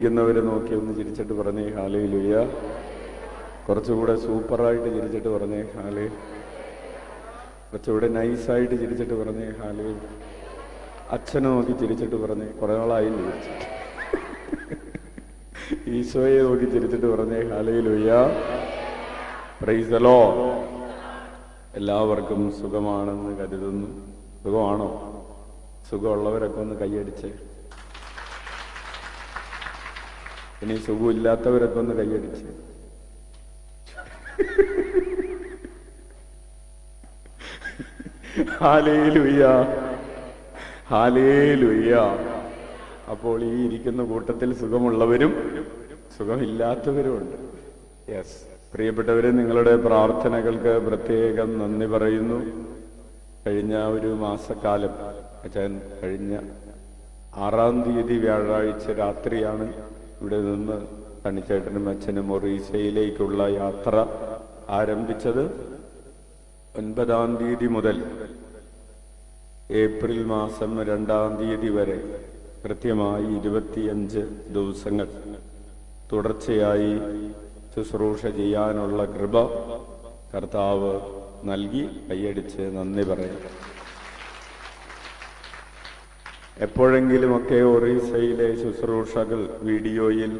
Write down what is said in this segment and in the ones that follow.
ിരിക്കുന്നവരെ നോക്കി ഒന്ന് ചിരിച്ചിട്ട് പറഞ്ഞേ ഹല്ലേലൂയ. കുറച്ചുകൂടെ സൂപ്പറായിട്ട് ചിരിച്ചിട്ട് പറഞ്ഞേ ഹാലേ. കുറച്ചുകൂടെ നൈസായിട്ട് ചിരിച്ചിട്ട് പറഞ്ഞേ ഹാലേ. അച്ഛനെ നോക്കി ചിരിച്ചിട്ട് പറഞ്ഞേ കുറെ നാളായില്ലേ ചിരിച്ചിട്ട്. ഈശോയെ നോക്കി ചിരിച്ചിട്ട് പറഞ്ഞേ ഹല്ലേലൂയ. Price the Lord. എല്ലാവർക്കും സുഖമാണെന്ന് കരുതുന്നു. സുഖമാണോ? സുഖമുള്ളവരൊക്കെ ഒന്ന് കൈയടിച്ചേ. ഇനി സുഖമില്ലാത്തവരൊക്കെ ഒന്ന് കൈയടിച്ച്. Hallelujah, hallelujah. അപ്പോൾ ഈ ഇരിക്കുന്ന കൂട്ടത്തിൽ സുഖമുള്ളവരും സുഖമില്ലാത്തവരും ഉണ്ട്. യെസ്. പ്രിയപ്പെട്ടവരെ, നിങ്ങളുടെ പ്രാർത്ഥനകൾക്ക് പ്രത്യേകം നന്ദി പറയുന്നു. കഴിഞ്ഞ ഒരു മാസക്കാലം കഴിഞ്ഞ 6-ാം തീയതി വ്യാഴാഴ്ച രാത്രിയാണ് ഇവിടെ നിന്ന് തണിച്ചേട്ടനും അച്ഛനും മൊറീഷ്യയിലേക്കുള്ള യാത്ര ആരംഭിച്ചത്. 9-ാം തീയതി മുതൽ ഏപ്രിൽ മാസം 2-ാം തീയതി വരെ കൃത്യമായി 25 ദിവസങ്ങൾ തുടർച്ചയായി ശുശ്രൂഷ ചെയ്യാനുള്ള കൃപ കർത്താവ് നൽകി. കൈയടിച്ച് നന്ദി പറയാം. എപ്പോഴെങ്കിലുമൊക്കെ ഒറീസയിലെ ശുശ്രൂഷകൾ വീഡിയോയിൽ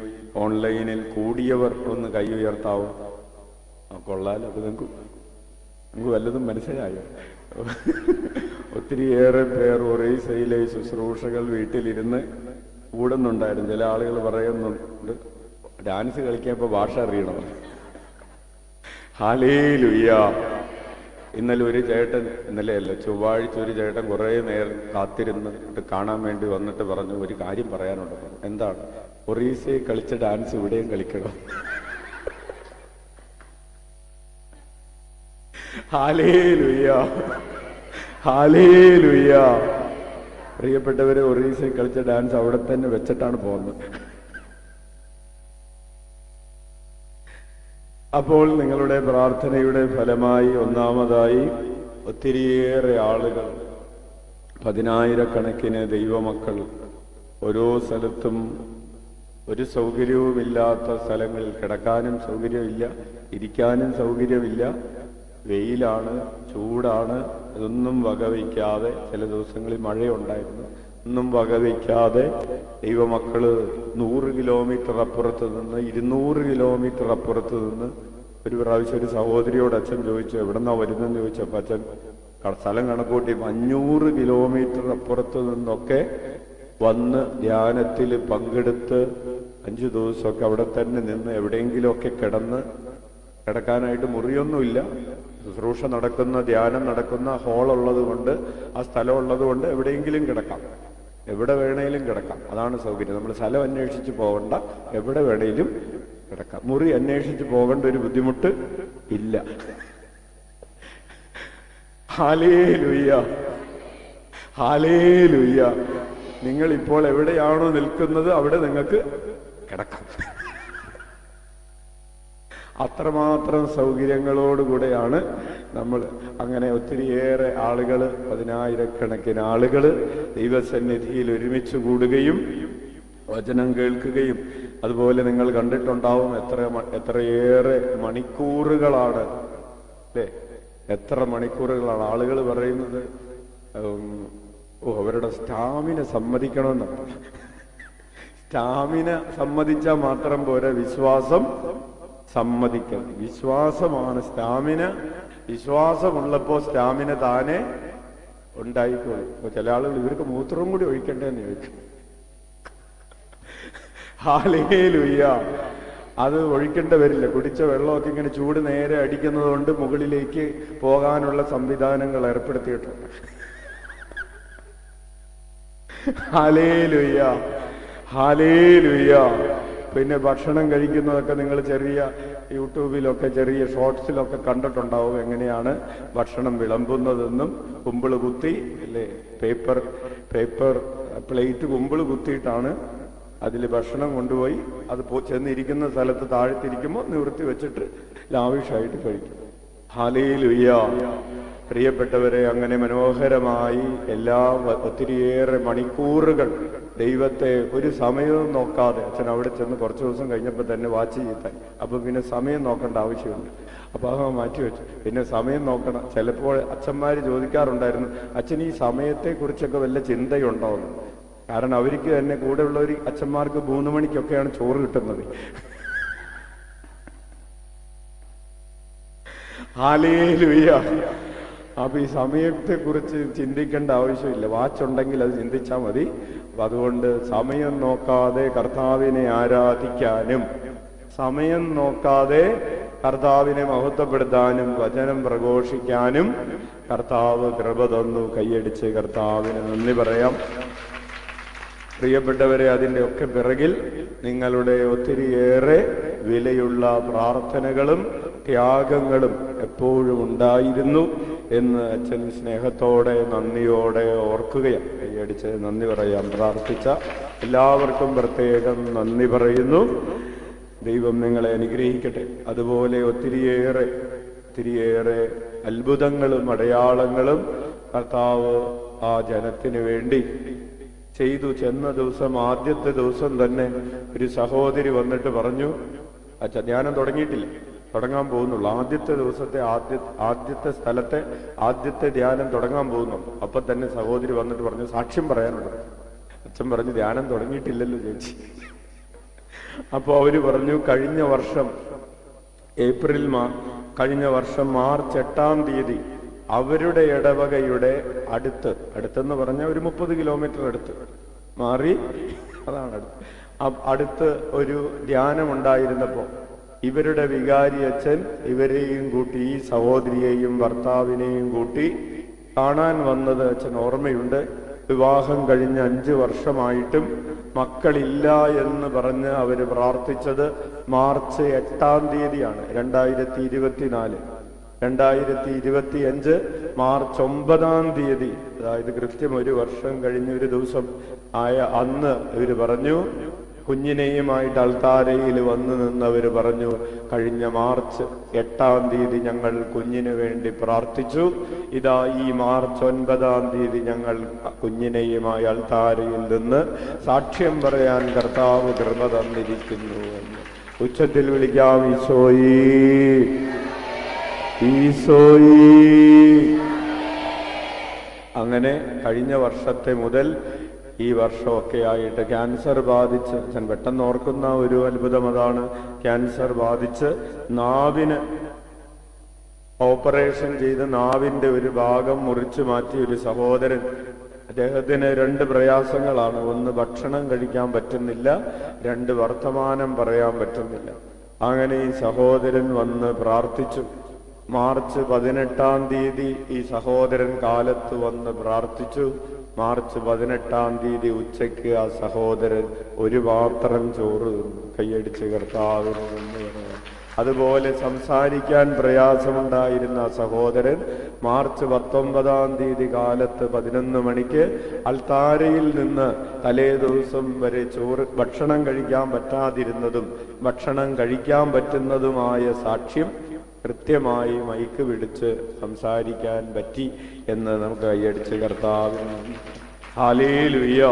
ഓൺലൈനിൽ കൂടിയവർ ഒന്ന് കൈ ഉയർത്താവും. കൊള്ളാൽ. അത് നിങ്ങൾക്ക് വല്ലതും മനസ്സിലായോ? ഒത്തിരിയേറെ പേർ ഒറീസയിലെ ശുശ്രൂഷകൾ വീട്ടിലിരുന്ന് കൂടുന്നുണ്ടായിരുന്നു. ചില ആളുകൾ പറയുന്നുണ്ട് ഡാൻസ് കളിക്കുമ്പോൾ ഭാഷ അറിയണം. ഹല്ലേലൂയ. ഇന്നലെ ഒരു ചേട്ടൻ, ഇന്നലെയല്ല ചൊവ്വാഴ്ച ഒരു ചേട്ടൻ കുറേ നേരം കാത്തിരുന്നിട്ട് കാണാൻ വേണ്ടി വന്നിട്ട് പറഞ്ഞു ഒരു കാര്യം പറയാനുണ്ട്. എന്താണ്? ഒറീസയിൽ കളിച്ച ഡാൻസ് ഇവിടെയും കളിക്കണം. Hallelujah, hallelujah. പ്രിയപ്പെട്ടവരെ, ഒറീസയിൽ കളിച്ച ഡാൻസ് അവിടെ തന്നെ വെച്ചിട്ടാണ് പോകുന്നത്. അപ്പോൾ നിങ്ങളുടെ പ്രാർത്ഥനയുടെ ഫലമായി ഒന്നാമതായി ഒത്തിരിയേറെ ആളുകൾ, 10,000-കണക്കിന് ദൈവമക്കൾ ഓരോ സ്ഥലത്തും ഒരു സൗകര്യവുമില്ലാത്ത സ്ഥലങ്ങളിൽ, കിടക്കാനും സൗകര്യമില്ല, ഇരിക്കാനും സൗകര്യമില്ല, വെയിലാണ്, ചൂടാണ്, ഇതൊന്നും വകവയ്ക്കാതെ, ചില ദിവസങ്ങളിൽ മഴയുണ്ടായിരുന്നു, ഒന്നും വകവയ്ക്കാതെ ദൈവമക്കള് 100 കിലോമീറ്റർ അപ്പുറത്ത് നിന്ന്, 200 കിലോമീറ്റർ അപ്പുറത്ത് നിന്ന്, ഒരു പ്രാവശ്യം ഒരു സഹോദരിയോട് അച്ഛൻ ചോദിച്ചു എവിടെന്നാ വരുന്നെന്ന് ചോദിച്ചപ്പോൾ അച്ഛൻ സ്ഥലം കണക്കൂട്ടി 500 കിലോമീറ്റർ അപ്പുറത്ത് നിന്നൊക്കെ വന്ന് ധ്യാനത്തിൽ പങ്കെടുത്ത് 5 ദിവസമൊക്കെ അവിടെ തന്നെ നിന്ന് എവിടെയെങ്കിലുമൊക്കെ കിടക്കാനായിട്ട് മുറിയൊന്നുമില്ല. ശുശ്രൂഷ നടക്കുന്ന, ധ്യാനം നടക്കുന്ന ഹാളുള്ളത് കൊണ്ട്, ആ സ്ഥലം ഉള്ളത് കൊണ്ട് എവിടെയെങ്കിലും കിടക്കാം, എവിടെ വേണേലും കിടക്കാം. അതാണ് സൗകര്യം. നമ്മൾ സ്ഥലം അന്വേഷിച്ച് പോകണ്ട, എവിടെ വേണേലും കിടക്കാം. മുറി അന്വേഷിച്ച് പോകേണ്ട ഒരു ബുദ്ധിമുട്ട് ഇല്ല. Hallelujah, hallelujah. നിങ്ങൾ ഇപ്പോൾ എവിടെയാണോ നിൽക്കുന്നത് അവിടെ നിങ്ങൾക്ക് കിടക്കാം. അത്രമാത്രം സൗകര്യങ്ങളോടുകൂടെയാണ് നമ്മൾ. അങ്ങനെ ഒത്തിരിയേറെ ആളുകൾ, 10,000-കണക്കിന് ആളുകൾ ദൈവസന്നിധിയിൽ ഒരുമിച്ച് കൂടുകയും വചനം കേൾക്കുകയും, അതുപോലെ നിങ്ങൾ കണ്ടിട്ടുണ്ടാവും എത്രയേറെ മണിക്കൂറുകളാണ്, അല്ലേ? എത്ര മണിക്കൂറുകളാണ്. ആളുകൾ പറയുന്നത് അവരുടെ സ്റ്റാമിന സമ്മതിക്കണമെന്നാണ്. സ്റ്റാമിന സമ്മതിച്ചാൽ മാത്രം പോരാ, വിശ്വാസം സമ്മതിക്കണം. വിശ്വാസമാണ് സ്റ്റാമിന. വിശ്വാസമുള്ളപ്പോ സ്റ്റാമിന താനെ ഉണ്ടായിക്കോളും. ഇപ്പൊ ചില ആളുകൾ ഇവർക്ക് മൂത്രവും കൂടി ഒഴിക്കണ്ടേന്ന് ചോദിക്കും. ഹല്ലേലൂയ. അത് ഒഴിക്കേണ്ട വരില്ല. കുടിച്ച വെള്ളമൊക്കെ ഇങ്ങനെ ചൂട് നേരെ അടിക്കുന്നത് കൊണ്ട് മുകളിലേക്ക് പോകാനുള്ള സംവിധാനങ്ങൾ ഏർപ്പെടുത്തിയിട്ടുണ്ട്. Hallelujah, hallelujah. പിന്നെ ഭക്ഷണം കഴിക്കുന്നതൊക്കെ നിങ്ങൾ ചെറിയ യൂട്യൂബിലൊക്കെ ചെറിയ ഷോർട്സിലൊക്കെ കണ്ടിട്ടുണ്ടാവും എങ്ങനെയാണ് ഭക്ഷണം വിളമ്പുന്നതെന്നും. കുമ്പിള് കുത്തി, അല്ലേ, പേപ്പർ പ്ലേറ്റ് കുമ്പിള് കുത്തിയിട്ടാണ് അതിൽ ഭക്ഷണം കൊണ്ടുപോയി അത് ചെന്നിരിക്കുന്ന സ്ഥലത്ത് താഴ്ത്തിരിക്കുമ്പോൾ നിവൃത്തി വെച്ചിട്ട് ലാവിഷായിട്ട് കഴിക്കും. ഹല്ലേലൂയ. പ്രിയപ്പെട്ടവരെ, അങ്ങനെ മനോഹരമായി ഒത്തിരിയേറെ മണിക്കൂറുകൾ ദൈവത്തെ ഒരു സമയവും നോക്കാതെ അച്ഛൻ അവിടെ ചെന്ന് കുറച്ച് ദിവസം കഴിഞ്ഞപ്പോൾ തന്നെ വാച്ച് ചെയ്തായി. അപ്പം പിന്നെ സമയം നോക്കേണ്ട ആവശ്യമില്ല. അപ്പോൾ അത് മാറ്റിവെച്ചു. പിന്നെ സമയം നോക്കണം. ചിലപ്പോൾ അച്ഛന്മാർ ചോദിക്കാറുണ്ടായിരുന്നു, അച്ഛൻ ഈ സമയത്തെക്കുറിച്ചൊക്കെ വല്ല ചിന്തയുണ്ടോ എന്ന്. കാരണം അവർക്ക് തന്നെ കൂടെയുള്ളവർ അച്ഛന്മാർക്ക് 3 മണിക്കൊക്കെയാണ് ചോറ് കിട്ടുന്നത്. ഹല്ലേലൂയ. അപ്പൊ ഈ സമയത്തെക്കുറിച്ച് ചിന്തിക്കേണ്ട ആവശ്യമില്ല. വാച്ചുണ്ടെങ്കിൽ അത് ചിന്തിച്ചാൽ മതി. അപ്പൊ അതുകൊണ്ട് സമയം നോക്കാതെ കർത്താവിനെ ആരാധിക്കാനും സമയം നോക്കാതെ കർത്താവിനെ മഹത്വപ്പെടുത്താനും വചനം പ്രഘോഷിക്കാനും കർത്താവ് കൃപ തന്നു. കൈയടിച്ച് കർത്താവിന് നന്ദി പറയാം. പ്രിയപ്പെട്ടവരെ, അതിൻ്റെ ഒക്കെ പിറകിൽ നിങ്ങളുടെ ഒത്തിരിയേറെ വിലയുള്ള പ്രാർത്ഥനകളും ത്യാഗങ്ങളും എപ്പോഴും ഉണ്ടായിരുന്നു എന്ന് അച്ഛൻ സ്നേഹത്തോടെ നന്ദിയോടെ ഓർക്കുകയാണ്. കൈയടിച്ച് നന്ദി പറയാം. പ്രാർത്ഥിച്ച എല്ലാവർക്കും പ്രത്യേകം നന്ദി പറയുന്നു. ദൈവം നിങ്ങളെ അനുഗ്രഹിക്കട്ടെ. അതുപോലെ ഒത്തിരിയേറെ അത്ഭുതങ്ങളും അടയാളങ്ങളും കർത്താവ് ആ ജനത്തിന് വേണ്ടി ചെയ്തു. ചെന്ന ദിവസം, ആദ്യത്തെ ദിവസം തന്നെ ഒരു സഹോദരി വന്നിട്ട് പറഞ്ഞു, അച്ഛാ ധ്യാനം തുടങ്ങിയിട്ടില്ല, തുടങ്ങാൻ പോകുന്നുള്ളൂ. ആദ്യത്തെ ദിവസത്തെ ആദ്യത്തെ സ്ഥലത്തെ ആദ്യത്തെ ധ്യാനം തുടങ്ങാൻ പോകുന്നുള്ളൂ. അപ്പൊ തന്നെ സഹോദരി വന്നിട്ട് പറഞ്ഞു, സാക്ഷ്യം പറയാനുണ്ട്. അച്ഛൻ പറഞ്ഞു, ധ്യാനം തുടങ്ങിയിട്ടില്ലല്ലോ ചേച്ചി. അപ്പൊ അവര് പറഞ്ഞു, കഴിഞ്ഞ വർഷം മാർച്ച് 8-ാം തീയതി അവരുടെ ഇടവകയുടെ അടുത്തെന്ന് പറഞ്ഞാൽ ഒരു 30 കിലോമീറ്റർ അടുത്ത് മാറി, അതാണ് അടുത്ത് ഒരു ധ്യാനം ഉണ്ടായിരുന്നപ്പോ ഇവരുടെ വികാരി അച്ഛൻ ഇവരെയും കൂട്ടി, ഈ സഹോദരിയെയും ഭർത്താവിനെയും കൂട്ടി കാണാൻ വന്നത് അച്ഛൻ ഓർമ്മയുണ്ട്. വിവാഹം കഴിഞ്ഞ് 5 വർഷമായിട്ടും മക്കളില്ല എന്ന് പറഞ്ഞ് അവര് പ്രാർത്ഥിച്ചത് മാർച്ച് 8-ാം തീയതിയാണ് 2024. 2025 മാർച്ച് 9-ാം തീയതി, അതായത് കൃത്യം 1 വർഷം കഴിഞ്ഞ ഒരു ദിവസം ആയ അന്ന് ഇവര് പറഞ്ഞു, കുഞ്ഞിനെയുമായിട്ട് അൾത്താരയിൽ വന്നു നിന്നവർ പറഞ്ഞു, കഴിഞ്ഞ മാർച്ച് 8-ാം തീയതി ഞങ്ങൾ കുഞ്ഞിന് വേണ്ടി പ്രാർത്ഥിച്ചു. ഇതാ ഈ മാർച്ച് 9-ാം തീയതി ഞങ്ങൾ കുഞ്ഞിനെയുമായി അൾത്താരയിൽ നിന്ന് സാക്ഷ്യം പറയാൻ കർത്താവ് കൃപ തന്നിരിക്കുന്നു എന്ന് ഉച്ചത്തിൽ വിളിക്കാം. ഈശോയേ, ഈശോയേ. അങ്ങനെ കഴിഞ്ഞ വർഷത്തെ മുതൽ ഈ വർഷമൊക്കെ ആയിട്ട് ക്യാൻസർ ബാധിച്ച്, ഞാൻ പെട്ടെന്ന് ഓർക്കുന്ന ഒരു അത്ഭുതം അതാണ്, ക്യാൻസർ ബാധിച്ച് നാവിന് ഓപ്പറേഷൻ ചെയ്ത് നാവിന്റെ ഒരു ഭാഗം മുറിച്ചു മാറ്റി ഒരു സഹോദരൻ. അദ്ദേഹത്തിന് 2 പ്രയാസങ്ങളാണ്. ഒന്ന്, ഭക്ഷണം കഴിക്കാൻ പറ്റുന്നില്ല. 2, വർത്തമാനം പറയാൻ പറ്റുന്നില്ല. അങ്ങനെ ഈ സഹോദരൻ വന്ന് പ്രാർത്ഥിച്ചു. മാർച്ച് 18-ാം തീയതി ഈ സഹോദരൻ കാലത്ത് വന്ന് പ്രാർത്ഥിച്ചു. മാർച്ച് 18-ാം തീയതി ഉച്ചയ്ക്ക് ആ സഹോദരൻ ഒരു പാത്രം ചോറ് തിന്നു. കൈയടിച്ച് കർത്താവിന് നന്ദി പറയാം. അതുപോലെ സംസാരിക്കാൻ പ്രയാസമുണ്ടായിരുന്ന സഹോദരൻ മാർച്ച് 19-ാം തീയതി കാലത്ത് 11 മണിക്ക് അൾത്താരയിൽ നിന്ന് തലേ ദിവസം വരെ ഭക്ഷണം കഴിക്കാൻ പറ്റാതിരുന്നതും ഭക്ഷണം കഴിക്കാൻ പറ്റുന്നതുമായ സാക്ഷ്യം കൃത്യമായി മൈക്ക് പിടിച്ച് സംസാരിക്കാൻ പറ്റി എന്ന് നമുക്ക് കൈയടിച്ച് കർത്താവിന് ഹല്ലേലൂയ.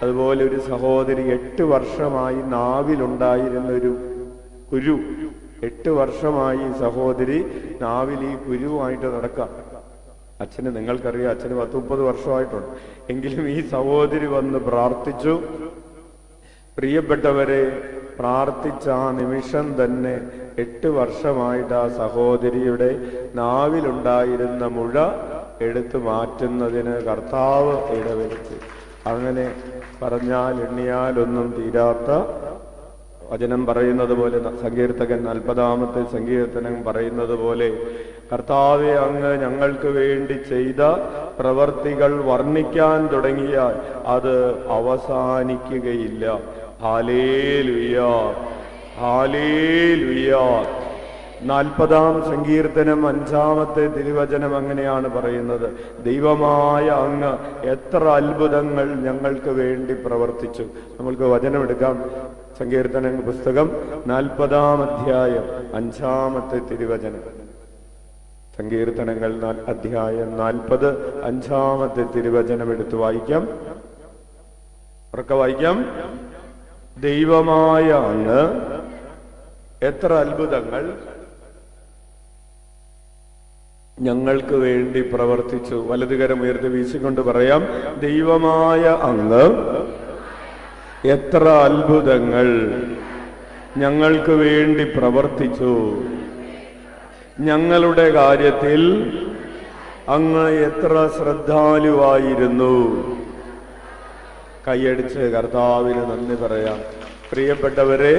അതുപോലെ ഒരു സഹോദരി 8 വർഷമായി നാവിലുണ്ടായിരുന്നൊരു കുരു, 8 വർഷമായി സഹോദരി നാവിൽ ഈ കുരുവായിട്ട് നടക്കാം. അച്ഛന്, നിങ്ങൾക്കറിയാം, അച്ഛന് 10-30 വർഷമായിട്ടുണ്ട്. എങ്കിലും ഈ സഹോദരി വന്ന് പ്രാർത്ഥിച്ചു. പ്രിയപ്പെട്ടവരെ, പ്രാർത്ഥിച്ച ആ നിമിഷം തന്നെ 8 വർഷമായിട്ട് ആ സഹോദരിയുടെ നാവിലുണ്ടായിരുന്ന മുഴ എടുത്തു മാറ്റുന്നതിന് കർത്താവ് ഇടവരുത്തി. അങ്ങനെ പറഞ്ഞാൽ എണ്ണിയാലൊന്നും തീരാത്ത വചനം പറയുന്നത് പോലെ, സങ്കീർത്തകൻ 40-ാമത്തെ സങ്കീർത്തനം പറയുന്നത് പോലെ, കർത്താവെ, അങ്ങ് ഞങ്ങൾക്ക് വേണ്ടി ചെയ്ത പ്രവർത്തികൾ വർണ്ണിക്കാൻ തുടങ്ങിയാൽ അത് അവസാനിക്കുകയില്ല. Hallelujah, hallelujah. 40-ാം സങ്കീർത്തനം 5-ാമത്തെ തിരുവചനം അങ്ങനെയാണ് പറയുന്നത്, ദൈവമായ അങ്ങ് എത്ര അത്ഭുതങ്ങൾ ഞങ്ങൾക്ക് വേണ്ടി പ്രവർത്തിച്ചു. നമ്മൾക്ക് വചനമെടുക്കാം. സങ്കീർത്തന പുസ്തകം 40-ാം അധ്യായം 5-ാമത്തെ തിരുവചനം. സങ്കീർത്തനങ്ങൾ അധ്യായം 40, 5-ാമത്തെ തിരുവചനം എടുത്തു വായിക്കാം. ഉറക്കെ വായിക്കാം. ദൈവമായ അങ്ങ് എത്ര അത്ഭുതങ്ങൾ ഞങ്ങൾക്ക് വേണ്ടി പ്രവർത്തിച്ചു. വലതുകരം ഉയർത്തി വീശിക്കൊണ്ട് പറയാം, ദൈവമായ അങ്ങ് എത്ര അത്ഭുതങ്ങൾ ഞങ്ങൾക്ക് വേണ്ടി പ്രവർത്തിച്ചു. ഞങ്ങളുടെ കാര്യത്തിൽ അങ്ങ് എത്ര ശ്രദ്ധാലുവായിരുന്നു. കൈയടിച്ച് കർത്താവിന് നന്ദി പറയാം. പ്രിയപ്പെട്ടവരെ,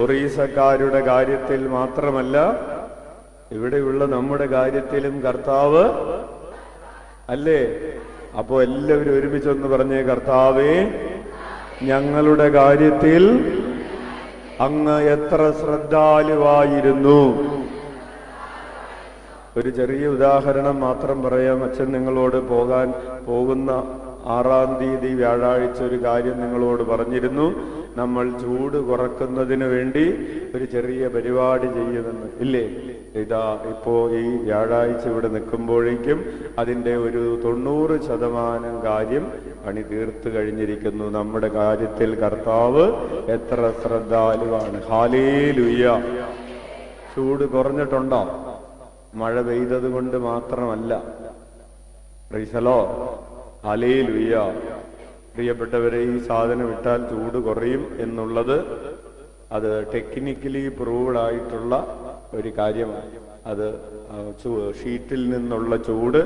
ഒറീസക്കാരുടെ കാര്യത്തിൽ മാത്രമല്ല, ഇവിടെയുള്ള നമ്മുടെ കാര്യത്തിലും കർത്താവ് അല്ലേ? അപ്പോ എല്ലാവരും ഒരുമിച്ചൊന്ന് പറഞ്ഞേ, കർത്താവേ, ഞങ്ങളുടെ കാര്യത്തിൽ അങ്ങ് എത്ര ശ്രദ്ധാലുവായിരുന്നു. ഒരു ചെറിയ ഉദാഹരണം മാത്രം പറയാം. അച്ഛൻ നിങ്ങളോട് പോകുന്ന 6-ാം തീയതി വ്യാഴാഴ്ച ഒരു കാര്യം നിങ്ങളോട് പറഞ്ഞിരുന്നു. നമ്മൾ ചൂട് കുറക്കുന്നതിന് വേണ്ടി ഒരു ചെറിയ പരിപാടി ചെയ്യുമെന്ന്, ഇല്ലേ? ഇതാ ഇപ്പോ ഈ വ്യാഴാഴ്ച ഇവിടെ നിൽക്കുമ്പോഴേക്കും അതിൻ്റെ ഒരു 90% കാര്യം പണി തീർത്തു കഴിഞ്ഞിരിക്കുന്നു. നമ്മുടെ കാര്യത്തിൽ കർത്താവ് എത്ര ശ്രദ്ധാലുവാണ്. ഹല്ലേലൂയ. ചൂട് കുറഞ്ഞിട്ടുണ്ടോ? മഴ പെയ്തത് കൊണ്ട് മാത്രമല്ല. Price the lord. ഹല്ലേലൂയ. പ്രിയപ്പെട്ടവരെ, ഈ സാധനം ഇട്ടാൽ ചൂട് കുറയും എന്നുള്ളത് അത് ടെക്നിക്കലി പ്രൂവ്ഡ് ആയിട്ടുള്ള ഒരു കാര്യമാണ്. അത് ഷീറ്റിൽ നിന്നുള്ള ചൂട്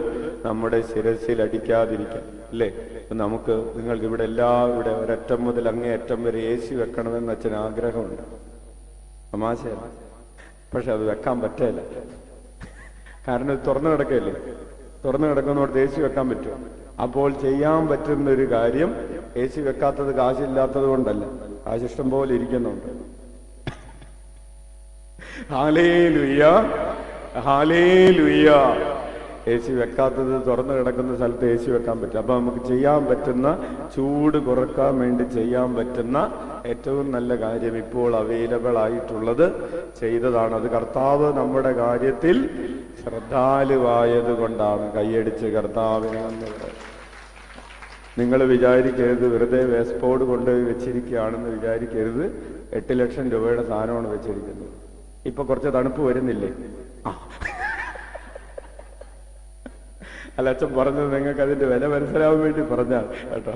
നമ്മുടെ ശിരസിൽ അടിക്കാതിരിക്കാം, അല്ലേ? നമുക്ക് നിങ്ങൾക്ക് ഇവിടെ ഇവിടെ ഒരറ്റം മുതൽ അങ്ങേയറ്റം വരെ AC വെക്കണമെന്ന് അച്ഛൻ ആഗ്രഹമുണ്ട്. തമാശയല്ല, പക്ഷെ അത് വെക്കാൻ പറ്റില്ല. കാരണം ഇത് തുറന്നു കിടക്കല്ലേ. തുറന്നു കിടക്കുന്നതോട് AC വെക്കാൻ പറ്റും. അപ്പോൾ ചെയ്യാൻ പറ്റുന്ന ഒരു കാര്യം, AC വെക്കാത്തത് കാശില്ലാത്തത് കൊണ്ടല്ല, കാശിഷ്ടം പോലെ ഇരിക്കുന്നുണ്ട്. Hallelujah, hallelujah. AC വെക്കാത്തത് തുറന്നു കിടക്കുന്ന സ്ഥലത്ത് AC വെക്കാൻ പറ്റും. അപ്പൊ നമുക്ക് ചെയ്യാൻ പറ്റുന്ന, ചൂട് കുറക്കാൻ വേണ്ടി ചെയ്യാൻ പറ്റുന്ന ഏറ്റവും നല്ല കാര്യം ഇപ്പോൾ അവൈലബിൾ ആയിട്ടുള്ളത് ചെയ്തതാണ്. അത് കർത്താവ് നമ്മുടെ കാര്യത്തിൽ ശ്രദ്ധാലുവായത് കൊണ്ടാണ്. കൈയടിച്ച് കർത്താവിനെ നിങ്ങൾ വിചാരിക്കരുത് വെറുതെ വേസ്പോഡ് കൊണ്ടുപോയി വെച്ചിരിക്കുകയാണെന്ന് വിചാരിക്കരുത്. 8 ലക്ഷം രൂപയുടെ സാധനമാണ് വെച്ചിരിക്കുന്നത്. ഇപ്പൊ കുറച്ച് തണുപ്പ് വരുന്നില്ലേ? അല്ല, അച്ഛൻ പറഞ്ഞത് നിങ്ങൾക്ക് അതിന്റെ വില മനസ്സിലാവാൻ വേണ്ടി പറഞ്ഞാൽ കേട്ടോ.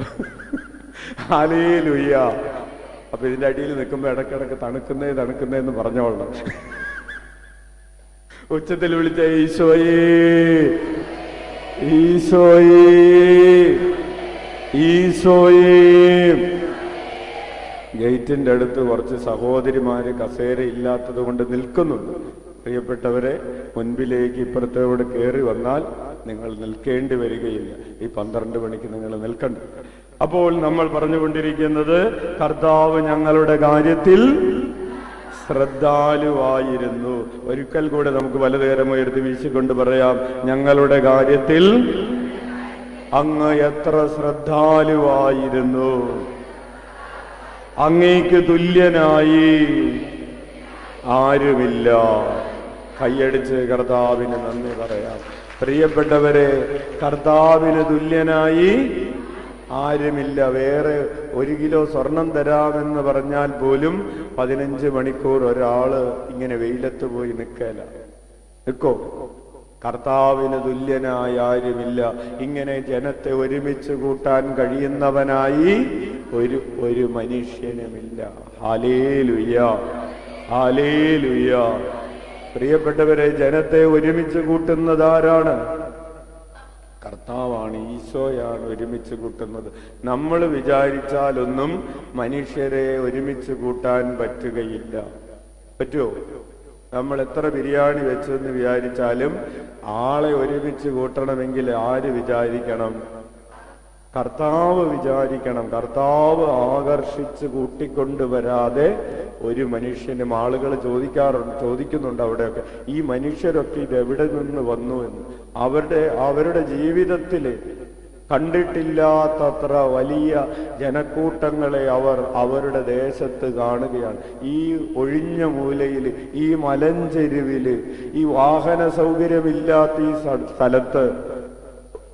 ഹല്ലേലൂയ. അപ്പൊ ഇതിന്റെ അടിയിൽ നിൽക്കുമ്പോ ഇടക്കിടക്ക് തണുക്കുന്നേന്ന് പറഞ്ഞോളണം. ഉച്ചത്തിൽ വിളിച്ച ഈശോയേ, ഈശോയേ, ഈശോയേ. ഗേറ്റിന്റെ അടുത്ത് കുറച്ച് സഹോദരിമാര് കസേര ഇല്ലാത്തത് കൊണ്ട് നിൽക്കുന്നുണ്ട്. പ്രിയപ്പെട്ടവരെ, മുൻപിലേക്ക് ഇപ്പുറത്തോട് കയറി വന്നാൽ നിങ്ങൾ നിൽക്കേണ്ടി വരികയില്ല. ഈ 12 മണിക്ക് നിങ്ങൾ നിൽക്കണ്ട. അപ്പോൾ നമ്മൾ പറഞ്ഞുകൊണ്ടിരിക്കുന്നത്, കർത്താവ് ഞങ്ങളുടെ കാര്യത്തിൽ ശ്രദ്ധാലുവായിരുന്നു. ഒരിക്കൽ കൂടെ നമുക്ക് വലതുകരം ഉയർത്തി വീശിക്കൊണ്ട് പറയാം, ഞങ്ങളുടെ കാര്യത്തിൽ അങ്ങ് എത്ര ശ്രദ്ധാലുവായിരുന്നു. അങ്ങേക്ക് തുല്യനായി ആരുമില്ല. കൈയടിച്ച് കർത്താവിന് നന്ദി പറയാം. പ്രിയപ്പെട്ടവരെ, കർത്താവിന് തുല്യനായി ആരുമില്ല. വേറെ 1 കിലോ സ്വർണം തരാമെന്ന് പറഞ്ഞാൽ പോലും 15 മണിക്കൂർ ഒരാള് ഇങ്ങനെ വെയിലത്ത് പോയി നിൽക്കോ? കർത്താവിന് തുല്യനായി ആരുമില്ല. ഇങ്ങനെ ജനത്തെ ഒരുമിച്ച് കൂട്ടാൻ കഴിയുന്നവനായി ഒരു മനുഷ്യനുമില്ല. Hallelujah, hallelujah. പ്രിയപ്പെട്ടവരെ, ജനത്തെ ഒരുമിച്ച് കൂട്ടുന്നത് ആരാണ്? കർത്താവാണ്, ഈശോയാണ് ഒരുമിച്ച് കൂട്ടുന്നത്. നമ്മൾ വിചാരിച്ചാലൊന്നും മനുഷ്യരെ ഒരുമിച്ച് കൂട്ടാൻ പറ്റുകയില്ല. പറ്റുമോ? നമ്മൾ എത്ര ബിരിയാണി വെച്ചെന്ന് വിചാരിച്ചാലും ആളെ ഒരുമിച്ച് കൂട്ടണമെങ്കിൽ ആര് വിചാരിക്കണം? കർത്താവ് വിചാരിക്കണം. കർത്താവ് ആകർഷിച്ച് കൂട്ടിക്കൊണ്ടുവരാതെ ഒരു മനുഷ്യനും, ആളുകൾ ചോദിക്കുന്നുണ്ട് അവിടെയൊക്കെ, ഈ മനുഷ്യരൊക്കെ ഇത് എവിടെ നിന്ന് വന്നു എന്ന്. അവരുടെ ജീവിതത്തിൽ കണ്ടിട്ടില്ലാത്തത്ര വലിയ ജനക്കൂട്ടങ്ങളെ അവരുടെ ദേശത്ത് കാണുകയാണ്. ഈ ഒഴിഞ്ഞ മൂലയിൽ, ഈ മലഞ്ചെരുവില്, ഈ വാഹന സൗകര്യമില്ലാത്ത ഈ സ്ഥലത്ത്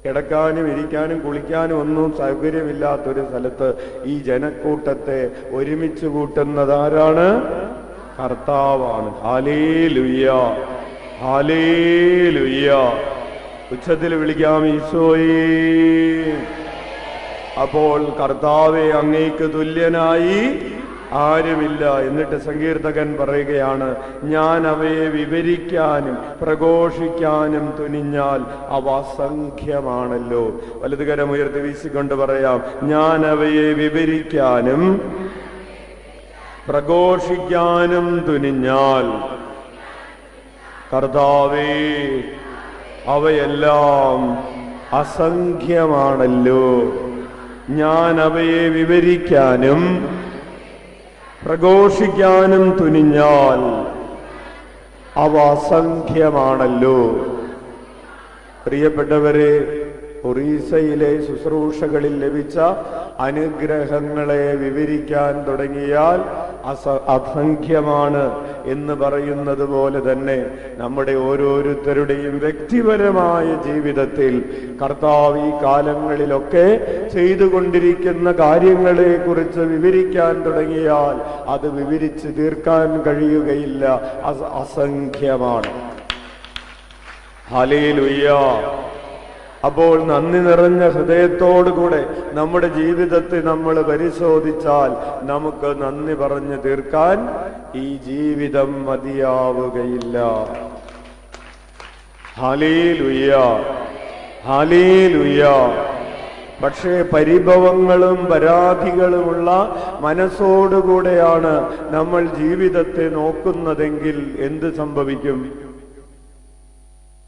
കിടക്കാനും ഇരിക്കാനും കുളിക്കാനും ഒന്നും സൗകര്യമില്ലാത്തൊരു സ്ഥലത്ത് ഈ ജനക്കൂട്ടത്തെ ഒരുമിച്ച് കൂട്ടുന്നതാരാണ്? കർത്താവാണ്. Hallelujah, hallelujah. ഉച്ചത്തിൽ വിളിക്കാം ഈശോയേ. അപ്പോൾ കർത്താവേ, അങ്ങേക്ക് തുല്യനായി ആരുമില്ല. എന്നിട്ട് സങ്കീർത്തകൻ പറയുകയാണ്, ഞാൻ അവയെ വിവരിക്കാനും പ്രഘോഷിക്കാനും തുനിഞ്ഞാൽ അവ അസംഖ്യമാണല്ലോ. വലതുകരം ഉയർത്തി വീശിക്കൊണ്ട് പറയാം, ഞാൻ അവയെ വിവരിക്കാനും പ്രഘോഷിക്കാനും തുനിഞ്ഞാൽ കർത്താവേ അവയെല്ലാം അസംഖ്യമാണല്ലോ. ഞാൻ അവയെ വിവരിക്കാനും പ്രഘോഷിക്കാനും തുനിഞ്ഞാൽ അവ അസംഖ്യമാണല്ലോ. പ്രിയപ്പെട്ടവരെ, ഒറീസയിലെ ശുശ്രൂഷകളിൽ ലഭിച്ച അനുഗ്രഹങ്ങളെ വിവരിക്കാൻ തുടങ്ങിയാൽ അസംഖ്യമാണ് എന്ന് പറയുന്നത് പോലെ തന്നെ നമ്മുടെ ഓരോരുത്തരുടെയും വ്യക്തിപരമായ ജീവിതത്തിൽ കർത്താവ് ഈ കാലങ്ങളിലൊക്കെ ചെയ്തുകൊണ്ടിരിക്കുന്ന കാര്യങ്ങളെ കുറിച്ച് വിവരിക്കാൻ തുടങ്ങിയാൽ അത് വിവരിച്ച് തീർക്കാൻ കഴിയുകയില്ല. അസംഖ്യമാണ്. ഹല്ലേലൂയ. അപ്പോൾ നന്ദി നിറഞ്ഞ ഹൃദയത്തോടുകൂടെ നമ്മുടെ ജീവിതത്തെ നമ്മൾ പരിശോധിച്ചാൽ നമുക്ക് നന്ദി പറഞ്ഞു തീർക്കാൻ ഈ ജീവിതം മതിയാവുകയില്ല. Hallelujah, hallelujah. പക്ഷേ പരിഭവങ്ങളും പരാതികളുമുള്ള മനസ്സോടുകൂടെയാണ് നമ്മൾ ജീവിതത്തെ നോക്കുന്നതെങ്കിൽ എന്ത് സംഭവിക്കും?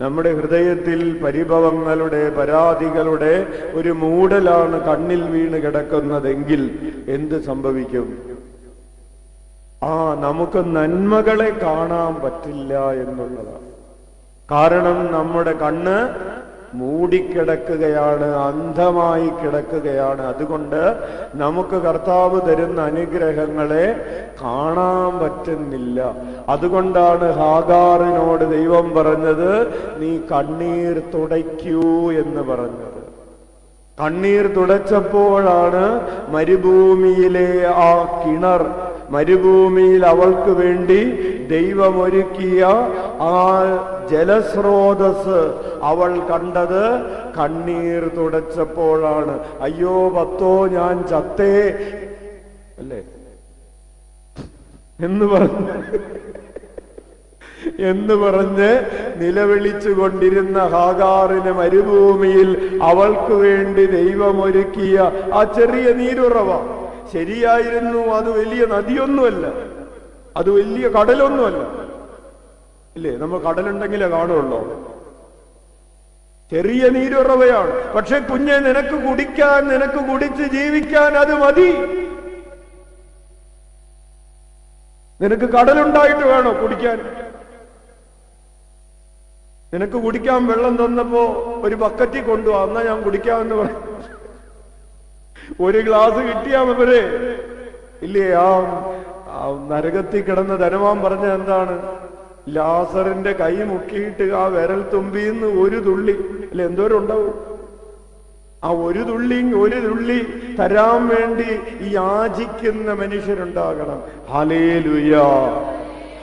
നമ്മുടെ ഹൃദയത്തിൽ പരിഭവങ്ങളുടെ പരാതികളുടെ ഒരു മൂടലാണ് കണ്ണിൽ വീണ് കിടക്കുന്നതെങ്കിൽ എന്ത് സംഭവിക്കും? നമുക്ക് നന്മകളെ കാണാൻ പറ്റില്ല എന്നുള്ളതാണ്. കാരണം നമ്മുടെ കണ്ണ് മൂടിക്കിടക്കുകയാണ്, അന്ധമായി കിടക്കുകയാണ്. അതുകൊണ്ട് നമുക്ക് കർത്താവ് തരുന്ന അനുഗ്രഹങ്ങളെ കാണാൻ പറ്റുന്നില്ല. അതുകൊണ്ടാണ് ഹാഗാറിനോട് ദൈവം പറഞ്ഞത്, നീ കണ്ണീർ തുടയ്ക്കൂ എന്ന് പറഞ്ഞത്. കണ്ണീർ തുടച്ചപ്പോഴാണ് മരുഭൂമിയിലെ ആ കിണർ, മരുഭൂമിയിൽ അവൾക്ക് വേണ്ടി ദൈവമൊരുക്കിയ ആ ജലസ്രോതസ് അവൾ കണ്ടത്. കണ്ണീർ തുടച്ചപ്പോഴാണ്. അയ്യോ പത്തോ ഞാൻ ചത്തേ അല്ലേ എന്ന് പറഞ്ഞ് നിലവിളിച്ചു കൊണ്ടിരുന്ന ഹാഗാറിന് മരുഭൂമിയിൽ അവൾക്ക് വേണ്ടി ദൈവമൊരുക്കിയ ആ ചെറിയ നീരുറവ ശരിയായിരുന്നു. അത് വലിയ നദിയൊന്നുമല്ല, അത് വലിയ കടലൊന്നുമല്ല. ഇല്ലേ, നമ്മൾ കടലുണ്ടെങ്കിലേ കാണുള്ളൂ. ചെറിയ നീരുറവയാണ്. പക്ഷെ കുഞ്ഞെ, നിനക്ക് കുടിക്കാൻ, നിനക്ക് കുടിച്ച് ജീവിക്കാൻ അത് മതി. നിനക്ക് കടലുണ്ടായിട്ട് വേണോ കുടിക്കാൻ? നിനക്ക് കുടിക്കാൻ വെള്ളം തന്നപ്പോ ഒരു ബക്കറ്റിൽ കൊണ്ടുപോവാ, എന്നാ ഞാൻ കുടിക്കാമെന്ന് പറഞ്ഞു. ഒരു ഗ്ലാസ് കിട്ടിയാ അവരെ ഇല്ലേ? ആ നരകത്തിൽ കിടന്ന ധനവാൻ പറഞ്ഞ എന്താണ്? ലാസറിന്റെ കൈ മുക്കിയിട്ട് ആ വിരൽ തുമ്പിന്ന് ഒരു തുള്ളി അല്ലെ, എന്തോരം ഉണ്ടാവും? ആ ഒരു തുള്ളി തരാൻ വേണ്ടി ഈ യാചിക്കുന്ന മനുഷ്യരുണ്ടാകണം. Hallelujah,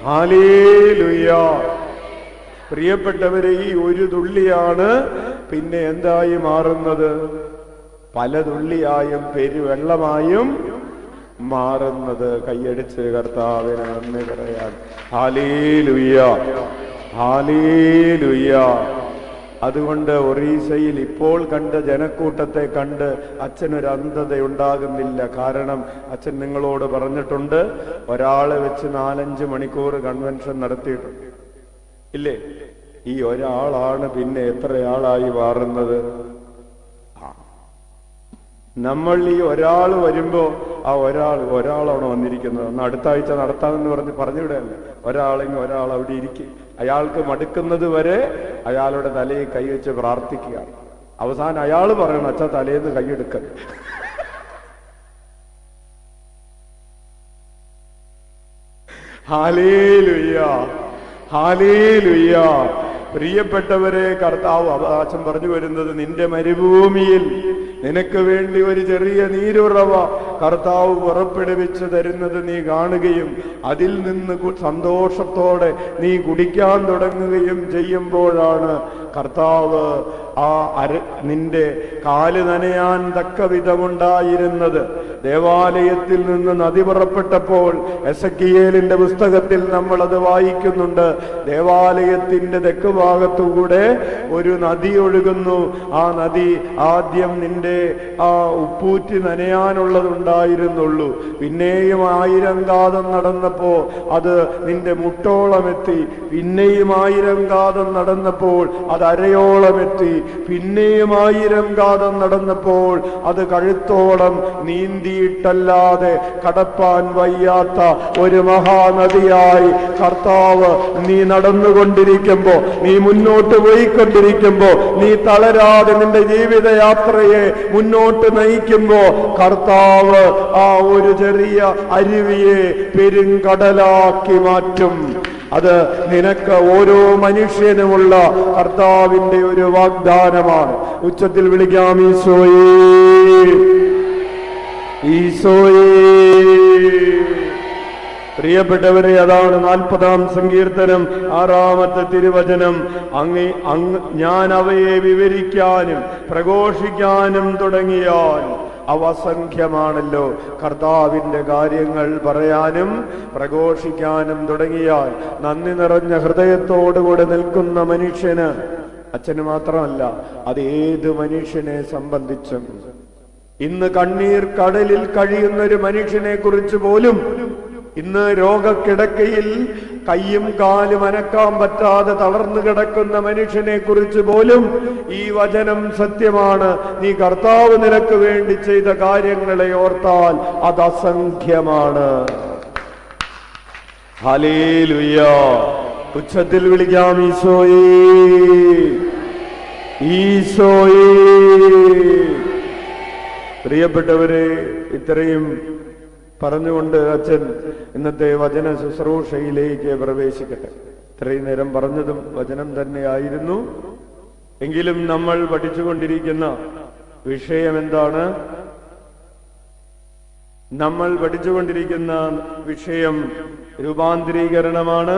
hallelujah. പ്രിയപ്പെട്ടവരെ, ഈ ഒരു തുള്ളിയാണ് പിന്നെ എന്തായി മാറുന്നത്? പല തുള്ളിയായും പെരുവെള്ളമായും മാറുന്നത്. കൈയടിച്ച് കർത്താവിന് നന്ദി പറയാൻ. Hallelujah, hallelujah. അതുകൊണ്ട് ഒറീസയിൽ ഇപ്പോൾ കണ്ട ജനക്കൂട്ടത്തെ കണ്ട് അച്ഛനൊരു അന്ധത ഉണ്ടാകുന്നില്ല. കാരണം അച്ഛൻ നിങ്ങളോട് പറഞ്ഞിട്ടുണ്ട്, ഒരാളെ വെച്ച് 4-5 മണിക്കൂർ കൺവെൻഷൻ നടത്തിയിട്ടുണ്ട്. ഇല്ലേ? ഈ ഒരാളാണ് പിന്നെ എത്രയാളായി മാറുന്നത്? നമ്മൾ ഈ ഒരാൾ വരുമ്പോ ആ ഒരാളാണ് വന്നിരിക്കുന്നത്. അന്ന് അടുത്ത ആഴ്ച നടത്താമെന്ന് പറഞ്ഞുവിടല്ല. ഒരാളെങ്കിൽ ഒരാൾ അവിടെ ഇരിക്കും. അയാൾക്ക് മടുക്കുന്നത് വരെ അയാളുടെ തലയിൽ കൈവച്ച് പ്രാർത്ഥിക്കുക. അവസാനം അയാൾ പറയണം, അച്ഛാ തലേന്ന് കൈയെടുക്ക. Hallelujah, hallelujah. പ്രിയപ്പെട്ടവരെ, കർത്താവ് അവകാശം പറഞ്ഞു വരുന്നത്, നിന്റെ മരുഭൂമിയിൽ നിനക്ക് വേണ്ടി ഒരു ചെറിയ നീരുറവ കർത്താവ് പുറപ്പെടുവിച്ചു തരുന്നത് നീ കാണുകയും അതിൽ നിന്ന് സന്തോഷത്തോടെ നീ കുടിക്കാൻ തുടങ്ങുകയും ചെയ്യുമ്പോഴാണ് കർത്താവ് നിന്റെ കാല് നനയാൻ തക്ക വിധമുണ്ടായിരുന്നത്. ദേവാലയത്തിൽ നിന്ന് നദി പുറപ്പെട്ടപ്പോൾ എസെക്കിയേലിന്റെ പുസ്തകത്തിൽ നമ്മൾ അത് വായിക്കുന്നുണ്ട്. ദേവാലയത്തിന്റെ തെക്ക് ഭാഗത്തുകൂടെ ഒരു നദി ഒഴുകുന്നു. ആ നദി ആദ്യം നിന്റെ ആ ഉപ്പൂറ്റി നനയാനുള്ളതുണ്ടായിരുന്നുള്ളൂ. പിന്നെയും 1000 കാതം നടന്നപ്പോ അത് നിന്റെ മുട്ടോളമെത്തി. പിന്നെയും 1000 കാതം നടന്നപ്പോൾ അത് അരയോളമെത്തി. പിന്നെയും 1000 കാതം നടന്നപ്പോൾ അത് കഴുത്തോളം നീന്തിയിട്ടല്ലാതെ കടപ്പാൻ വയ്യാത്ത ഒരു മഹാനദിയായി കർത്താവ് നീ നടന്നുകൊണ്ടിരിക്കുമ്പോ, നീ മുന്നോട്ട് പോയിക്കൊണ്ടിരിക്കുമ്പോ, നീ തളരാതെ നിന്റെ ജീവിതയാത്രയെ മുന്നോട്ട് നയിക്കുമ്പോ കർത്താവ് ആ ഒരു ചെറിയ അരുവിയെ പെരുങ്കടലാക്കി മാറ്റും. അത് നിനക്ക് ഓരോ മനുഷ്യനുമുള്ള കർത്താവിന്റെ ഒരു വാഗ്ദാനമാണ്. ഉച്ചത്തിൽ വിളിക്കാം, ഈശോയേ, ഈശോയേ. പ്രിയപ്പെട്ടവരെ, അതാണ് 40-ാം സങ്കീർത്തനം 6-ാമത്തെ തിരുവചനം. ഞാൻ അവയെ വിവരിക്കാനും പ്രഘോഷിക്കാനും തുടങ്ങിയാൽ അവ അസംഖ്യമാണല്ലോ. കർത്താവിന്റെ കാര്യങ്ങൾ പറയാനും പ്രഘോഷിക്കാനും തുടങ്ങിയാൽ നന്ദി നിറഞ്ഞ ഹൃദയത്തോടുകൂടെ നിൽക്കുന്ന മനുഷ്യന്, അച്ഛന് മാത്രമല്ല, അത് ഏത് മനുഷ്യനെ സംബന്ധിച്ചും, ഇന്ന് കണ്ണീർ കടലിൽ കഴിയുന്ന ഒരു മനുഷ്യനെ കുറിച്ച് പോലും, ഇന്ന് രോഗക്കിടക്കയിൽ കയ്യും കാലും അനക്കാൻ പറ്റാതെ തളർന്നു കിടക്കുന്ന മനുഷ്യനെ കുറിച്ച് പോലും ഈ വചനം സത്യമാണ്. നീ കർത്താവ് നിനക്ക് വേണ്ടി ചെയ്ത കാര്യങ്ങളെ ഓർത്താൽ അത് അസംഖ്യമാണ്. ഹല്ലേലൂയ. ഉച്ചത്തിൽ വിളിക്കാം, ഈശോയേ, ഈശോയേ. പ്രിയപ്പെട്ടവരെ, ഇത്രയും പറഞ്ഞുകൊണ്ട് അച്ഛൻ ഇന്നത്തെ വചന ശുശ്രൂഷയിലേക്ക് പ്രവേശിക്കട്ടെ. ഇത്രയും നേരം പറഞ്ഞതും വചനം തന്നെയായിരുന്നു. എങ്കിലും നമ്മൾ പഠിച്ചുകൊണ്ടിരിക്കുന്ന വിഷയം എന്താണ്? നമ്മൾ പഠിച്ചുകൊണ്ടിരിക്കുന്ന വിഷയം രൂപാന്തരീകരണമാണ്.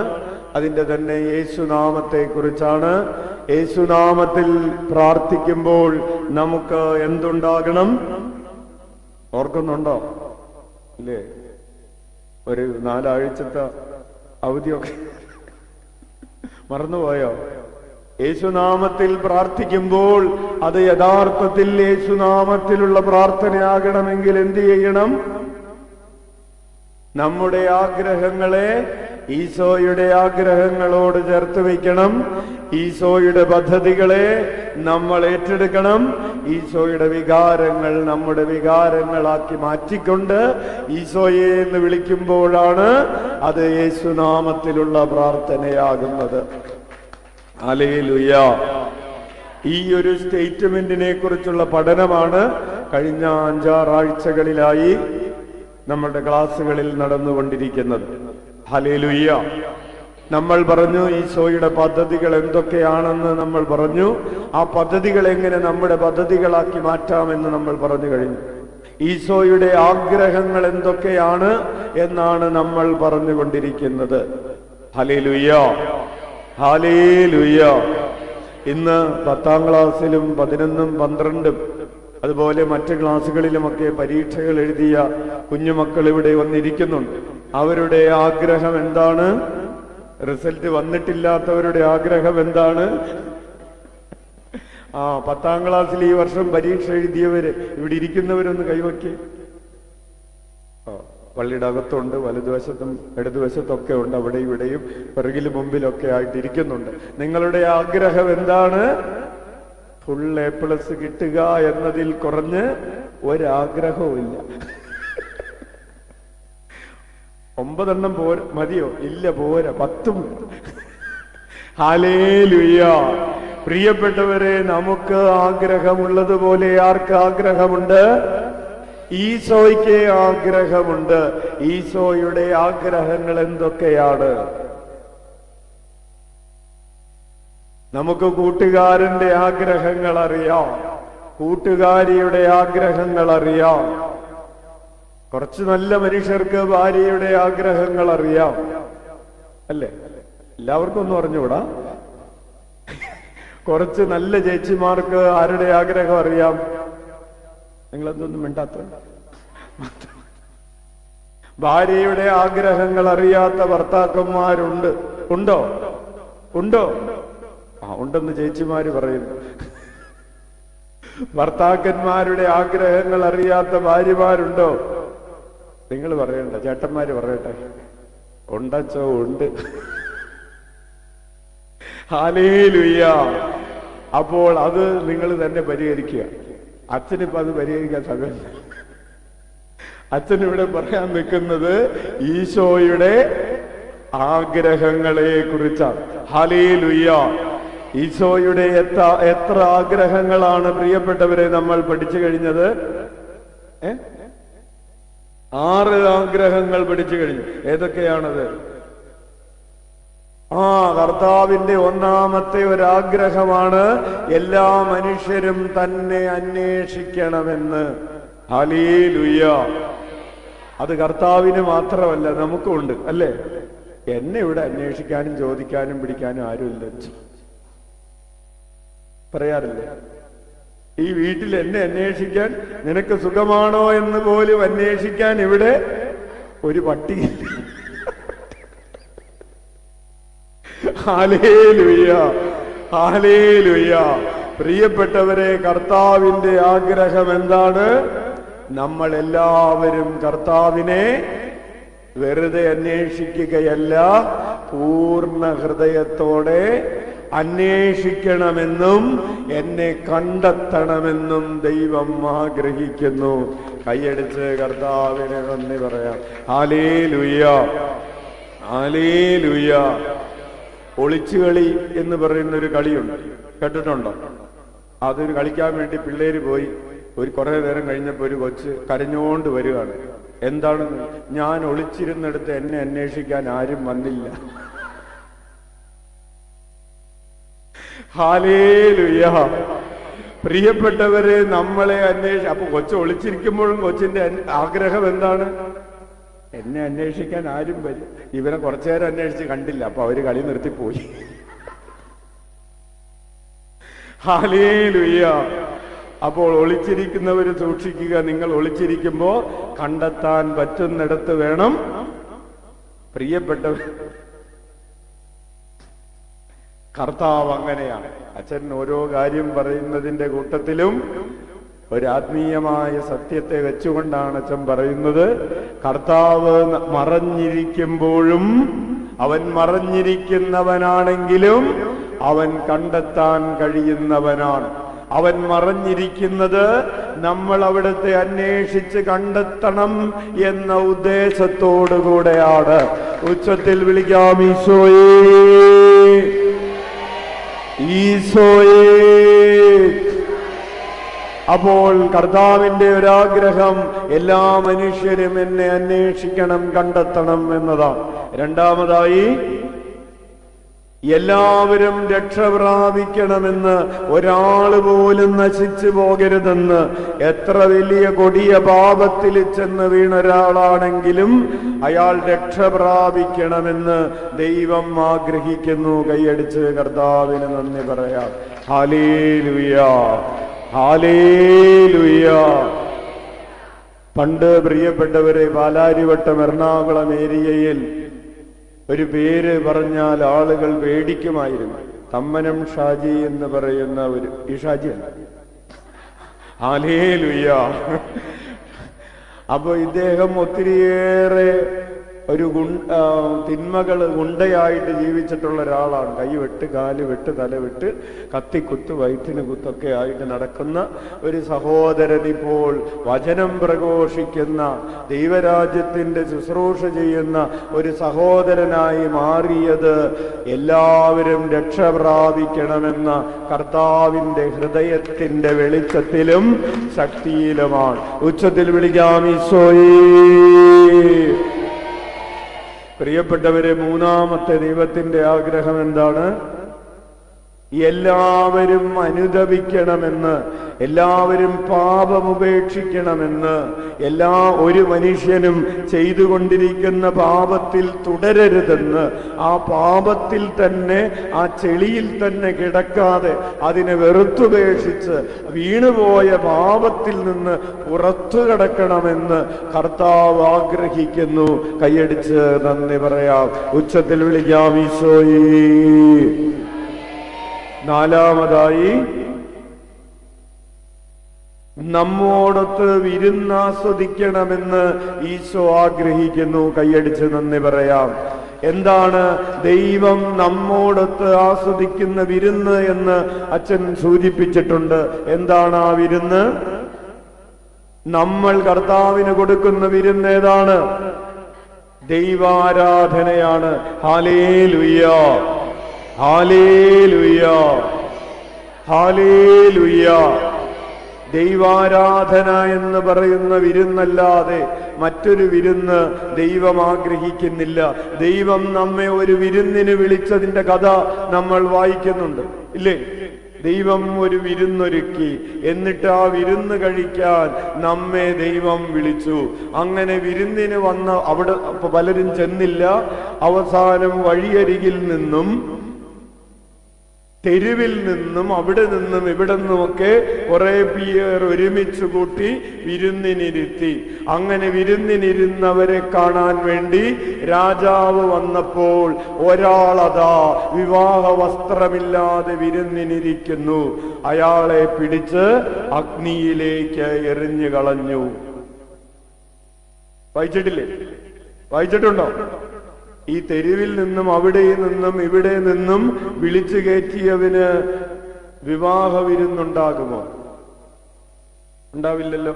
അതിന്റെ തന്നെ യേശുനാമത്തെ കുറിച്ചാണ്. യേശുനാമത്തിൽ പ്രാർത്ഥിക്കുമ്പോൾ നമുക്ക് എന്തുണ്ടാകണം? ഓർക്കുന്നുണ്ടോ? ഇല്ലേ? ഒരു 4 ആഴ്ചത്തെ അവധിയൊക്കെ മറന്നുപോയോ? യേശുനാമത്തിൽ പ്രാർത്ഥിക്കുമ്പോൾ അത് യഥാർത്ഥത്തിൽ യേശുനാമത്തിലുള്ള പ്രാർത്ഥനയാകണമെങ്കിൽ എന്ത് ചെയ്യണം? നമ്മുടെ ആഗ്രഹങ്ങളെ ഈശോയുടെ ആഗ്രഹങ്ങളോട് ചേർത്ത് വയ്ക്കണം. ഈശോയുടെ പദ്ധതികളെ നമ്മൾ ഏറ്റെടുക്കണം. ഈശോയുടെ വികാരങ്ങൾ നമ്മുടെ വികാരങ്ങളാക്കി മാറ്റിക്കൊണ്ട് ഈശോയെ എന്ന് വിളിക്കുമ്പോഴാണ് അത് യേശുനാമത്തിലുള്ള പ്രാർത്ഥനയാകുന്നത്. ഹല്ലേലൂയ. ഈ ഒരു സ്റ്റേറ്റ്മെന്റിനെ കുറിച്ചുള്ള പഠനമാണ് കഴിഞ്ഞ 5-6 ആഴ്ചകളിലായി നമ്മുടെ ക്ലാസ്സുകളിൽ നടന്നുകൊണ്ടിരിക്കുന്നത്. ഹല്ലേലൂയ. നമ്മൾ പറഞ്ഞു ഈശോയുടെ പദ്ധതികൾ എന്തൊക്കെയാണെന്ന് നമ്മൾ പറഞ്ഞു. ആ പദ്ധതികൾ എങ്ങനെ നമ്മുടെ പദ്ധതികളാക്കി മാറ്റാമെന്ന് നമ്മൾ പറഞ്ഞു കഴിഞ്ഞു. ഈശോയുടെ ആഗ്രഹങ്ങൾ എന്തൊക്കെയാണ് എന്നാണ് നമ്മൾ പറഞ്ഞുകൊണ്ടിരിക്കുന്നത്. Hallelujah, hallelujah. ഇന്ന് 10ാം ക്ലാസ്സിലും 11ഉം 12ഉം അതുപോലെ മറ്റ് ക്ലാസ്സുകളിലുമൊക്കെ പരീക്ഷകൾ എഴുതിയ കുഞ്ഞുമക്കൾ ഇവിടെ വന്നിരിക്കുന്നുണ്ട്. അവരുടെ ആഗ്രഹം എന്താണ്? റിസൾട്ട് വന്നിട്ടില്ലാത്തവരുടെ ആഗ്രഹം എന്താണ്? 10ാം ക്ലാസ്സിൽ ഈ വർഷം പരീക്ഷ എഴുതിയവര് ഇവിടെ ഇരിക്കുന്നവരൊന്ന് കൈവയ്ക്ക്. പള്ളിയുടെ അകത്തുണ്ട്, വലതുവശത്തും ഇടതുവശത്തൊക്കെ ഉണ്ട്, അവിടെ ഇവിടെയും പിറകിലും മുമ്പിലൊക്കെ ആയിട്ട് ഇരിക്കുന്നുണ്ട്. നിങ്ങളുടെ ആഗ്രഹം എന്താണ്? ഫുൾ A+ കിട്ടുക എന്നതിൽ കുറഞ്ഞ് ഒരാഗ്രഹവും ഇല്ല. 9 മതിയോ? ഇല്ല, പോരാ, 10. ഹല്ലേലൂയ. പ്രിയപ്പെട്ടവരെ, നമുക്ക് ആഗ്രഹമുള്ളതുപോലെ ആർക്ക് ആഗ്രഹമുണ്ട്? ഈശോയ്ക്ക് ആഗ്രഹമുണ്ട്. ഈശോയുടെ ആഗ്രഹങ്ങൾ എന്തൊക്കെയാണ്? നമുക്ക് കൂട്ടുകാരന്റെ ആഗ്രഹങ്ങൾ അറിയാം, കൂട്ടുകാരിയുടെ ആഗ്രഹങ്ങൾ അറിയാം. കുറച്ച് നല്ല മനുഷ്യർക്ക് ഭാര്യയുടെ ആഗ്രഹങ്ങൾ അറിയാം, അല്ലേ? എല്ലാവർക്കും ഒന്നും അറിഞ്ഞുകൂടാ. കുറച്ച് നല്ല ചേച്ചിമാർക്ക് ആരുടെ ആഗ്രഹം അറിയാം? നിങ്ങളെന്തൊന്നും മിണ്ടാത്ത? ഭാര്യയുടെ ആഗ്രഹങ്ങൾ അറിയാത്ത ഭർത്താക്കന്മാരുണ്ട്. ഉണ്ടോ? ഉണ്ടോ? ഉണ്ടെന്ന് ചേച്ചിമാര് പറയുന്നു. ഭർത്താക്കന്മാരുടെ ആഗ്രഹങ്ങൾ അറിയാത്ത ഭാര്യമാരുണ്ടോ? നിങ്ങൾ പറയണ്ട, ചേട്ടന്മാര് പറയട്ടെ. ഉണ്ടച്ചോ? ഉണ്ട്. ഹല്ലേലൂയ. അപ്പോൾ അത് നിങ്ങൾ തന്നെ പരിഹരിക്കുക. അച്ഛനിപ്പോ അത് പരിഹരിക്കാൻ സമയമില്ല. അച്ഛനിവിടെ പറയാൻ നിൽക്കുന്നത് ഈശോയുടെ ആഗ്രഹങ്ങളെ കുറിച്ചാണ്. ഹല്ലേലൂയ. ഈശോയുടെ എത്ര ആഗ്രഹങ്ങളാണ് പ്രിയപ്പെട്ടവരെ നമ്മൾ പഠിച്ചു കഴിഞ്ഞത്? 6 ആഗ്രഹങ്ങൾ പഠിച്ചു കഴിഞ്ഞു. ഏതൊക്കെയാണത്? കർത്താവിന്റെ ഒന്നാമത്തെ ഒരാഗ്രഹമാണ് എല്ലാ മനുഷ്യരും തന്നെ അന്വേഷിക്കണമെന്ന്. ഹല്ലേലൂയ. അത് കർത്താവിന് മാത്രമല്ല, നമുക്കുണ്ട്, അല്ലേ? എന്നെ ഇവിടെ അന്വേഷിക്കാനും ചോദിക്കാനും പിടിക്കാനും ആരുമില്ല പറയാറില്ലേ? ഈ വീട്ടിൽ എന്നെ അന്വേഷിക്കാൻ, നിനക്ക് സുഖമാണോ എന്ന് പോലും അന്വേഷിക്കാൻ ഇവിടെ ഒരു പട്ടികയില്ല. Hallelujah, hallelujah. പ്രിയപ്പെട്ടവരെ, കർത്താവിന്റെ ആഗ്രഹം എന്താണ്? നമ്മൾ എല്ലാവരും കർത്താവിനെ വെറുതെ അന്വേഷിക്കുകയല്ല, പൂർണ്ണ ഹൃദയത്തോടെ അന്വേഷിക്കണമെന്നും എന്നെ കണ്ടെത്തണമെന്നും ദൈവം ആഗ്രഹിക്കുന്നു. കൈയടിച്ച് കർത്താവിനെ നന്ദി പറയാം. Hallelujah, hallelujah. ഒളിച്ചുകളി എന്ന് പറയുന്ന ഒരു കളിയുണ്ട്, കേട്ടിട്ടുണ്ടോ? അതൊരു കളിക്കാൻ വേണ്ടി പിള്ളേര് പോയി. കുറെ നേരം കഴിഞ്ഞപ്പോ ഒരു കൊച്ച് കരഞ്ഞോണ്ട് വരികയാണ്. എന്താണെന്ന്? ഞാൻ ഒളിച്ചിരുന്നെടുത്ത് എന്നെ അന്വേഷിക്കാൻ ആരും വന്നില്ല. ഹല്ലേലൂയ. പ്രിയപ്പെട്ടവരെ, നമ്മളെ അപ്പൊ കൊച്ചു ഒളിച്ചിരിക്കുമ്പോഴും കൊച്ചിന്റെ ആഗ്രഹം എന്താണ്? എന്നെ അന്വേഷിക്കാൻ ആരും വരും. ഇവനെ കുറച്ചേരം അന്വേഷിച്ച് കണ്ടില്ല, അപ്പൊ അവര് കളി നിർത്തിപ്പോയി. ഹല്ലേലൂയ. അപ്പോൾ ഒളിച്ചിരിക്കുന്നവര് സൂക്ഷിക്കുക. നിങ്ങൾ ഒളിച്ചിരിക്കുമ്പോ കണ്ടെത്താൻ പറ്റുന്നിടത്ത് വേണം. പ്രിയപ്പെട്ടവർ, കർത്താവ് അങ്ങനെയാണ്. അച്ഛൻ ഓരോ കാര്യം പറയുന്നതിന്റെ കൂട്ടത്തിലും ഒരാത്മീയമായ സത്യത്തെ വെച്ചുകൊണ്ടാണ് അച്ഛൻ പറയുന്നത്. കർത്താവ് മറഞ്ഞിരിക്കുമ്പോഴും അവൻ മറഞ്ഞിരിക്കുന്നവനാണെങ്കിലും അവൻ കണ്ടെത്താൻ കഴിയുന്നവനാണ്. അവൻ മറഞ്ഞിരിക്കുന്നത് നമ്മൾ അവിടുത്തെ അന്വേഷിച്ച് കണ്ടെത്തണം എന്ന ഉദ്ദേശത്തോടുകൂടെയാണ്. ഉച്ചത്തിൽ വിളിക്കാം, ഈശോയേ, ഈശോയേ. അപ്പോൾ കർത്താവിന്റെ ഒരാഗ്രഹം എല്ലാ മനുഷ്യരും എന്നെ അന്വേഷിക്കണം, കണ്ടെത്തണം എന്നതാണ്. രണ്ടാമതായി, എല്ലാവരും രക്ഷ പ്രാപിക്കണമെന്ന്, ഒരാൾ പോലും നശിച്ചു പോകരുതെന്ന്. എത്ര വലിയ കൊടിയ പാപത്തിൽ ചെന്ന് വീണ ഒരാളാണെങ്കിലും അയാൾ രക്ഷ പ്രാപിക്കണമെന്ന് ദൈവം ആഗ്രഹിക്കുന്നു. കൈയടിച്ച് കർത്താവിന് നന്ദി പറയാം. Hallelujah, hallelujah. പണ്ട് പ്രിയപ്പെട്ടവരെ, പാലാരിവട്ടം എറണാകുളം ഏരിയയിൽ ഒരു പേര് പറഞ്ഞാൽ ആളുകൾ പേടിക്കുമായിരുന്നു. തമ്മനം ഷാജി എന്ന് പറയുന്ന ഈ ഷാജിയാണ്. ഹല്ലേലൂയ. അപ്പൊ ഇദ്ദേഹം ഒത്തിരിയേറെ തിന്മകള് ഗുണ്ടയായിട്ട് ജീവിച്ചിട്ടുള്ള ഒരാളാണ്. കൈ വെട്ട്, കാല് വെട്ട്, തല വെട്ട്, കത്തിക്കുത്ത്, വയറ്റിന് കുത്തൊക്കെ ആയിട്ട് നടക്കുന്ന ഒരു സഹോദരൻ ഇപ്പോൾ വചനം പ്രഘോഷിക്കുന്ന, ദൈവരാജ്യത്തിന്റെ ശുശ്രൂഷ ചെയ്യുന്ന ഒരു സഹോദരനായി മാറിയത് എല്ലാവരും രക്ഷ പ്രാപിക്കണമെന്ന കർത്താവിന്റെ ഹൃദയത്തിന്റെ വെളിച്ചത്തിലും ശക്തിയിലുമാണ്. ഉച്ചത്തിൽ വിളിക്കാം, ഈശോയേ. പ്രിയപ്പെട്ടവരെ, മൂന്നാമത്തെ ദൈവത്തിന്റെ ആഗ്രഹം എന്താണ്? എല്ലാവരും അനുതപിക്കണമെന്ന്, എല്ലാവരും പാപമുപേക്ഷിക്കണമെന്ന്, ഒരു മനുഷ്യനും ചെയ്തുകൊണ്ടിരിക്കുന്ന പാപത്തിൽ തുടരരുതെന്ന്, ആ പാപത്തിൽ തന്നെ, ആ ചെളിയിൽ തന്നെ കിടക്കാതെ അതിനെ വെറുത്തുപേക്ഷിച്ച് വീണുപോയ പാപത്തിൽ നിന്ന് പുറത്തു കടക്കണമെന്ന് കർത്താവ് ആഗ്രഹിക്കുന്നു. കൈയടിച്ച് നന്ദി പറയാം, ഉച്ചത്തിൽ വിളിക്കാം ഈശോയേ. നാലാമതായി, നമ്മോടൊത്ത് വിരുന്നാസ്വദിക്കണമെന്ന് ഈശോ ആഗ്രഹിക്കുന്നു. കൈയടിച്ച് നന്ദി പറയാം. എന്താണ് ദൈവം നമ്മോടൊത്ത് ആസ്വദിക്കുന്ന വിരുന്ന് എന്ന് അച്ഛൻ സൂചിപ്പിച്ചിട്ടുണ്ട്. എന്താണ് ആ വിരുന്ന്? നമ്മൾ കർത്താവിന് കൊടുക്കുന്ന വിരുന്ന് ഏതാണ്? ദൈവാരാധനയാണ്. Hallelujah, hallelujah, hallelujah. ദൈവാരാധന എന്ന് പറയുന്ന വിരുന്നല്ലാതെ മറ്റൊരു വിരുന്ന് ദൈവം ആഗ്രഹിക്കുന്നില്ല. ദൈവം നമ്മെ ഒരു വിരുന്നിന് വിളിച്ചതിന്റെ കഥ നമ്മൾ വായിക്കുന്നുണ്ട്, ഇല്ലേ? ദൈവം ഒരു വിരുന്നൊരുക്കി, എന്നിട്ട് ആ വിരുന്ന് കഴിക്കാൻ നമ്മെ ദൈവം വിളിച്ചു. അങ്ങനെ വിരുന്നിന് വന്ന അവിടെ പലരും ചെന്നില്ല. അവസാനം വഴിയരികിൽ നിന്നും, തെരുവിൽ നിന്നും, അവിടെ നിന്നും ഇവിടെ നിന്നുമൊക്കെ കുറെ പേർ ഒരുമിച്ച് കൂട്ടി വിരുന്നിനിരുത്തി. അങ്ങനെ വിരുന്നിനിരുന്നവരെ കാണാൻ വേണ്ടി രാജാവ് വന്നപ്പോൾ ഒരാളതാ വിവാഹ വസ്ത്രമില്ലാതെ വിരുന്നിനിരിക്കുന്നു. അയാളെ പിടിച്ച് അഗ്നിയിലേക്ക് എറിഞ്ഞു കളഞ്ഞു. വായിച്ചിട്ടില്ലേ? വായിച്ചിട്ടുണ്ടോ? ഈ തെരുവിൽ നിന്നും അവിടെ നിന്നും ഇവിടെ നിന്നും വിളിച്ചു കയറ്റിയവന് വിവാഹ വിരുന്നുണ്ടാകുമോ? ഉണ്ടാവില്ലല്ലോ.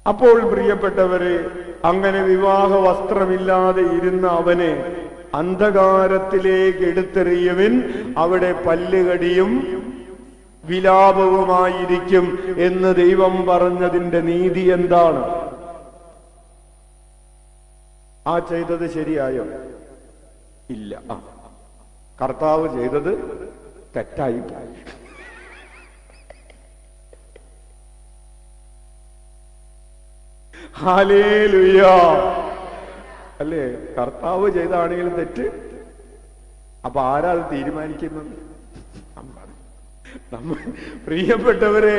അപ്പോൾ പ്രിയപ്പെട്ടവരെ, അങ്ങനെ വിവാഹ വസ്ത്രമില്ലാതെ ഇരുന്ന അവനെ അന്ധകാരത്തിലേക്ക് എടുത്തെറിയവൻ അവിടെ പല്ലുകടിയും വിലാപവുമായിരിക്കും എന്ന് ദൈവം പറഞ്ഞതിന്റെ നീതി എന്താണ്? ആ ചെയ്തത് ശരിയായോ? ഇല്ല. കർത്താവ് ചെയ്തത് തെറ്റായി. ഹല്ലേലൂയ. അല്ലേ? കർത്താവ് ചെയ്താണെങ്കിലും തെറ്റ്. അപ്പൊ ആരാ അത് തീരുമാനിക്കുന്നത്? പ്രിയപ്പെട്ടവരെ,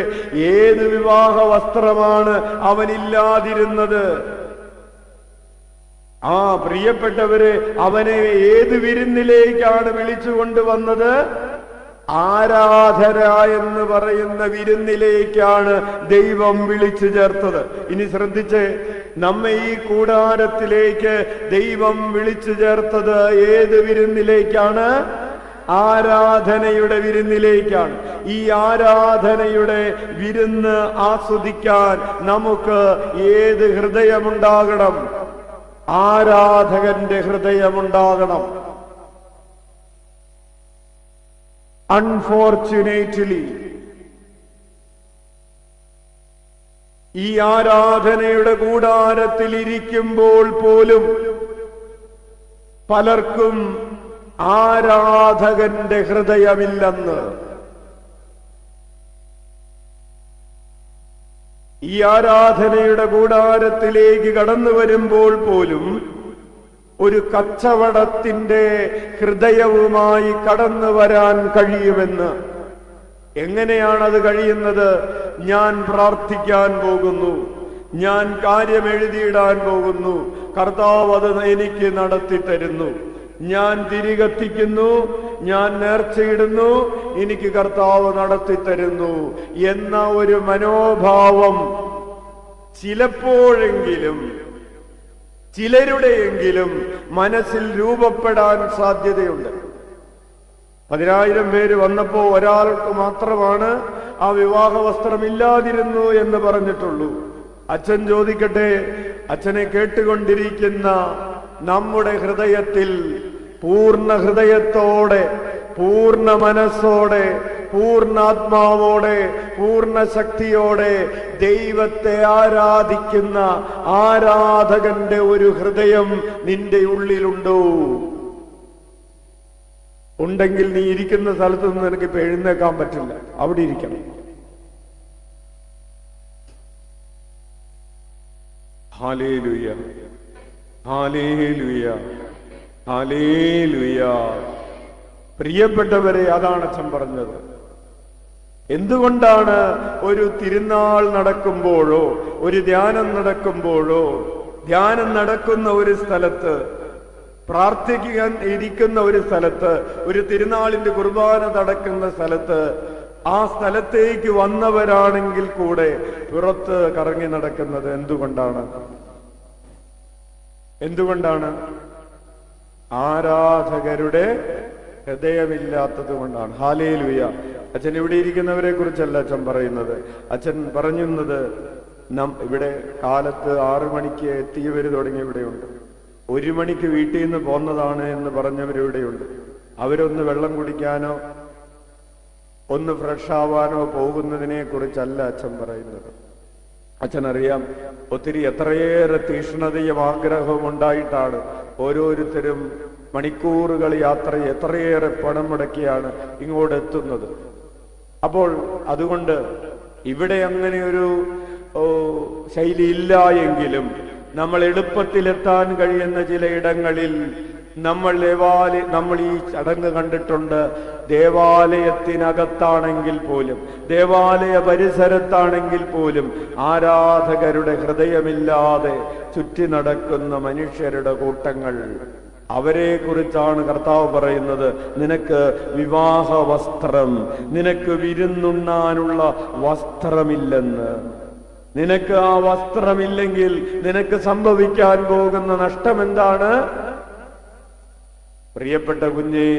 ഏത് വിവാഹ വസ്ത്രമാണ് അവനില്ലാതിരുന്നത്? ആ പ്രിയപ്പെട്ടവരെ, അവനെ ഏത് വിരുന്നിലേക്കാണ് വിളിച്ചുകൊണ്ടുവന്നത്? ആരാധന എന്ന് പറയുന്ന വിരുന്നിലേക്കാണ് ദൈവം വിളിച്ചു ചേർത്തത്. ഇനി ശ്രദ്ധിച്ചേ, നമ്മെ ഈ കൂടാരത്തിലേക്ക് ദൈവം വിളിച്ചു ചേർത്തത് ഏത് വിരുന്നിലേക്കാണ്? ആരാധനയുടെ വിരുന്നിലേക്കാണ്. ഈ ആരാധനയുടെ വിരുന്ന് ആസ്വദിക്കാൻ നമുക്ക് ഏത് ഹൃദയമുണ്ടാകണം? ആരാധകന്റെ ഹൃദയമുണ്ടാകണം. അൺഫോർച്യുനേറ്റ്ലി ഈ ആരാധനയുടെ കൂടാരത്തിൽ ഇരിക്കുമ്പോൾ പോലും പലർക്കും ആരാധകന്റെ ഹൃദയമില്ലെന്ന്. ഈ ആരാധനയുടെ കൂടാരത്തിലേക്ക് കടന്നു വരുമ്പോൾ പോലും ഒരു കച്ചവടത്തിന്റെ ഹൃദയവുമായി കടന്നു വരാൻ കഴിയുമെന്ന്. എങ്ങനെയാണത് കഴിയുന്നത്? ഞാൻ പ്രാർത്ഥിക്കാൻ പോകുന്നു, ഞാൻ കാര്യം എഴുതിയിടാൻ പോകുന്നു, കർത്താവ് അത് എനിക്ക് നടത്തി തരുന്നു, ഞാൻ തിരികത്തിക്കുന്നു, ഞാൻ നേർച്ചയിടുന്നു, എനിക്ക് കർത്താവ് നടത്തി തരുന്നു എന്ന ഒരു മനോഭാവം ചിലപ്പോഴെങ്കിലും ചിലരുടെയെങ്കിലും മനസ്സിൽ രൂപപ്പെടാൻ സാധ്യതയുണ്ട്. 10,000 പേര് വന്നപ്പോ ഒരാൾക്ക് മാത്രമാണ് ആ വിവാഹ വസ്ത്രമില്ലാതിരുന്നു എന്ന് പറഞ്ഞിട്ടുള്ളൂ. അച്ഛൻ ചോദിക്കട്ടെ, അച്ഛനെ കേട്ടുകൊണ്ടിരിക്കുന്ന നമ്മുടെ ഹൃദയത്തിൽ പൂർണ്ണ ഹൃദയത്തോടെ, പൂർണ്ണ മനസ്സോടെ, പൂർണ്ണാത്മാവോടെ, പൂർണ്ണ ശക്തിയോടെ ദൈവത്തെ ആരാധിക്കുന്ന ആരാധകന്റെ ഒരു ഹൃദയം നിന്റെ ഉള്ളിലുണ്ടോ? ഉണ്ടെങ്കിൽ നീ ഇരിക്കുന്ന സ്ഥലത്ത് നിന്ന് നിനക്ക് ഇപ്പൊ എഴുന്നേക്കാൻ പറ്റില്ല, അവിടെ ഇരിക്കണം. Hallelujah, hallelujah, hallelujah. പ്രിയപ്പെട്ടവരെ, അതാണ് അച്ഛൻ പറഞ്ഞത്. എന്തുകൊണ്ടാണ് ഒരു തിരുനാൾ നടക്കുമ്പോഴോ ഒരു ധ്യാനം നടക്കുമ്പോഴോ ധ്യാനം നടക്കുന്ന ഒരു സ്ഥലത്ത്, പ്രാർത്ഥിക്കാൻ ഇരിക്കുന്ന ഒരു സ്ഥലത്ത്, ഒരു തിരുനാളിന്റെ കുർബാന നടക്കുന്ന സ്ഥലത്ത്, ആ സ്ഥലത്തേക്ക് വന്നവരാണെങ്കിൽ കൂടെ പുറത്ത് കറങ്ങി നടക്കുന്നത് എന്തുകൊണ്ടാണ്? ആരാധകരുടെ ഹൃദയമില്ലാത്തത് കൊണ്ടാണ്. ഹല്ലേലൂയ. അച്ഛൻ ഇവിടെ ഇരിക്കുന്നവരെ കുറിച്ചല്ല അച്ഛൻ പറയുന്നത്. അച്ഛൻ പറയുന്നത് ഇവിടെ കാലത്ത് 6 മണിക്ക് എത്തിയവര് തുടങ്ങി ഇവിടെയുണ്ട്. 1 മണിക്ക് വീട്ടിൽ നിന്ന് പോന്നതാണ് എന്ന് പറഞ്ഞവരിവിടെയുണ്ട്. അവരൊന്ന് വെള്ളം കുടിക്കാനോ ഒന്ന് ഫ്രഷ് ആവാനോ പോകുന്നതിനെ കുറിച്ചല്ല അച്ഛൻ പറയുന്നത്. അച്ഛനറിയാം, ഒത്തിരി എത്രയേറെ തീഷ്ണതയും ആഗ്രഹവും ഉണ്ടായിട്ടാണ് ഓരോരുത്തരും മണിക്കൂറുകൾ യാത്ര, എത്രയേറെ പണം മുടക്കിയാണ് ഇങ്ങോട്ട് എത്തുന്നത്. അപ്പോൾ അതുകൊണ്ട് ഇവിടെ അങ്ങനെ ഒരു ശൈലി ഇല്ല എങ്കിലും നമ്മൾ എളുപ്പത്തിലെത്താൻ കഴിയുന്ന ചില ഇടങ്ങളിൽ നമ്മൾ ഈ ചടങ്ങ് കണ്ടിട്ടുണ്ട്. ദേവാലയത്തിനകത്താണെങ്കിൽ പോലും, ദേവാലയ പരിസരത്താണെങ്കിൽ പോലും ആരാധകരുടെ ഹൃദയമില്ലാതെ ചുറ്റി നടക്കുന്ന മനുഷ്യരുടെ കൂട്ടങ്ങൾ. അവരെ കുറിച്ചാണ് കർത്താവ് പറയുന്നത്, നിനക്ക് വിവാഹ വസ്ത്രം, നിനക്ക് വിരുന്നുണ്ണാനുള്ള വസ്ത്രമില്ലെന്ന്. നിനക്ക് ആ വസ്ത്രമില്ലെങ്കിൽ നിനക്ക് സംഭവിക്കാൻ പോകുന്ന നഷ്ടം എന്താണ്? പ്രിയപ്പെട്ട കുഞ്ഞേ,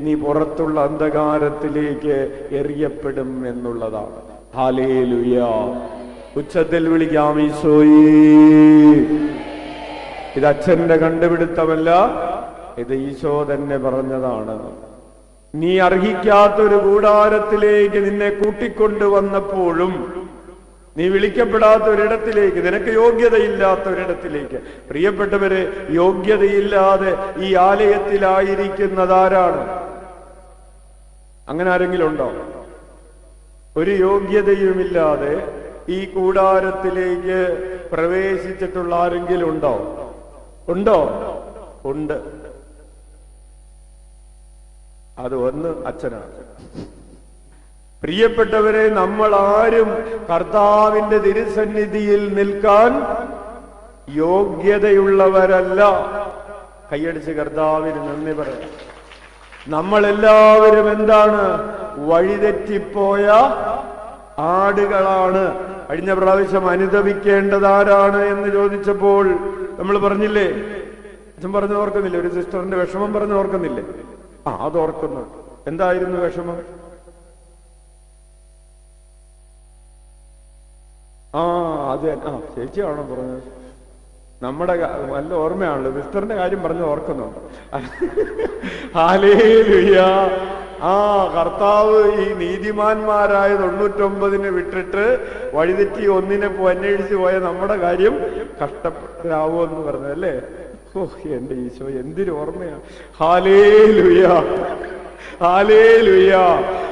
നീ പുറത്തുള്ള അന്ധകാരത്തിലേക്ക് എറിയപ്പെടും എന്നുള്ളതാണ്. ഹല്ലേലൂയ. ഉച്ചത്തിൽ വിളിക്കാം ഈശോയേ. ഇത് അച്ഛന്റെ കണ്ടുപിടുത്തമല്ല, ഇത് ഈശോ തന്നെ പറഞ്ഞതാണ്. നീ അർഹിക്കാത്തൊരു കൂടാരത്തിലേക്ക് നിന്നെ കൂട്ടിക്കൊണ്ടുവന്നപ്പോഴും, നീ വിളിക്കപ്പെടാത്ത ഒരിടത്തിലേക്ക്, നിനക്ക് യോഗ്യതയില്ലാത്ത ഒരിടത്തിലേക്ക്. പ്രിയപ്പെട്ടവരെ, യോഗ്യതയില്ലാതെ ഈ ആലയത്തിലായിരിക്കുന്നതാരാണ്? അങ്ങനെ ആരെങ്കിലും ഉണ്ടോ? ഒരു യോഗ്യതയുമില്ലാതെ ഈ കൂടാരത്തിലേക്ക് പ്രവേശിച്ചിട്ടുള്ള ആരെങ്കിലും ഉണ്ടോ? ഉണ്ട്. അത് ഒന്ന് അച്ഛനാണ്. പ്രിയപ്പെട്ടവരെ, നമ്മൾ ആരും കർത്താവിന്റെ തിരുസന്നിധിയിൽ നിൽക്കാൻ യോഗ്യതയുള്ളവരല്ല. കൈയടിച്ച് കർത്താവിന് നന്ദി പറയാം. നമ്മളെല്ലാവരും എന്താണ്? വഴിതെറ്റിപ്പോയ ആടുകളാണ്. കഴിഞ്ഞ പ്രാവശ്യം അനുദപിക്കേണ്ടതാരാണ് എന്ന് ചോദിച്ചപ്പോൾ നമ്മൾ പറഞ്ഞില്ലേ? അച്ഛൻ പറഞ്ഞു ഓർക്കുന്നില്ലേ? ഒരു സിസ്റ്ററിന്റെ വിഷമം പറഞ്ഞു ഓർക്കുന്നില്ലേ? അത് ഓർക്കുന്നു. എന്തായിരുന്നു വിഷമം? അത് ചേച്ചിയാണോ പറഞ്ഞത്? നമ്മുടെ നല്ല ഓർമ്മയാണല്ലോ. സിസ്റ്ററിന്റെ കാര്യം പറഞ്ഞു ഓർക്കുന്നുണ്ട്. ഹല്ലേലൂയ. കർത്താവ് ഈ നീതിമാന്മാരായ 99 വിട്ടിട്ട് വഴിതെറ്റി 1 അന്വേഷിച്ചു പോയ നമ്മുടെ കാര്യം കഷ്ടപ്പെട്ടാവോന്ന് പറഞ്ഞല്ലേ? എന്റെ ഈശോ, എന്തൊരു ഓർമ്മയാണ്. Hallelujah, hallelujah.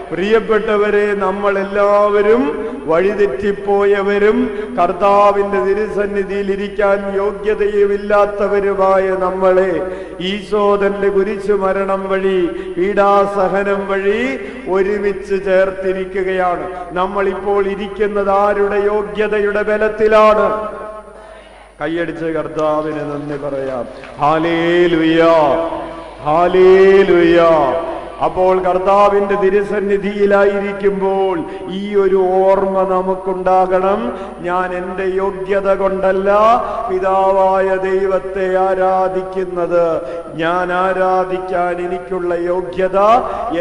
പ്രിയപ്പെട്ടവരെ, നമ്മളെല്ലാവരും വഴിതെറ്റിപ്പോയവരും കർത്താവിന്റെ തിരുസന്നിധിയിൽ ഇരിക്കാൻ യോഗ്യതയുമില്ലാത്തവരുമായ നമ്മളെ ഈശോ തന്റെ കുരിശുമരണം വഴി, പീഡാസഹനം വഴി ഒരുമിച്ച് ചേർത്തിരിക്കുകയാണ്. നമ്മളിപ്പോൾ ഇരിക്കുന്നത് ആരുടെ യോഗ്യതയുടെ ബലത്തിലാണ്? കൈയടിച്ച് കർത്താവിന് നന്ദി പറയാം. Hallelujah, hallelujah. അപ്പോൾ കർത്താവിന്റെ തിരുസന്നിധിയിലായിരിക്കുമ്പോൾ ഈ ഒരു ഓർമ്മ നമുക്കുണ്ടാകണം. ഞാൻ എൻ്റെ യോഗ്യത കൊണ്ടല്ല പിതാവായ ദൈവത്തെ ആരാധിക്കുന്നത്. ഞാൻ ആരാധിക്കാൻ എനിക്കുള്ള യോഗ്യത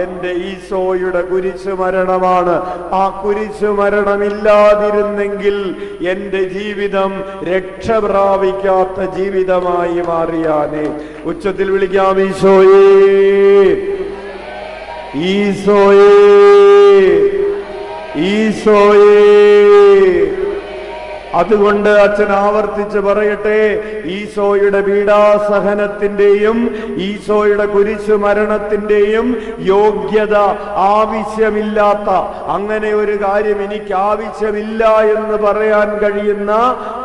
എൻ്റെ ഈശോയുടെ കുരിശുമരണമാണ്. ആ കുരിശുമരണമില്ലാതിരുന്നെങ്കിൽ എൻ്റെ ജീവിതം രക്ഷ പ്രാപിക്കാത്ത ജീവിതമായി മാറിയാനേ. ഉച്ചത്തിൽ വിളിക്കാം ഈശോയേ, ഈശോയേ, ഈശോയേ. അതുകൊണ്ട് അച്ഛൻ ആവർത്തിച്ച് പറയട്ടെ, ഈശോയുടെ പീഡാസഹനത്തിന്റെയും ഈശോയുടെ കുരിശു മരണത്തിന്റെയും യോഗ്യത ആവശ്യമില്ലാത്ത, അങ്ങനെ ഒരു കാര്യം എനിക്ക് ആവശ്യമില്ല എന്ന് പറയാൻ കഴിയുന്ന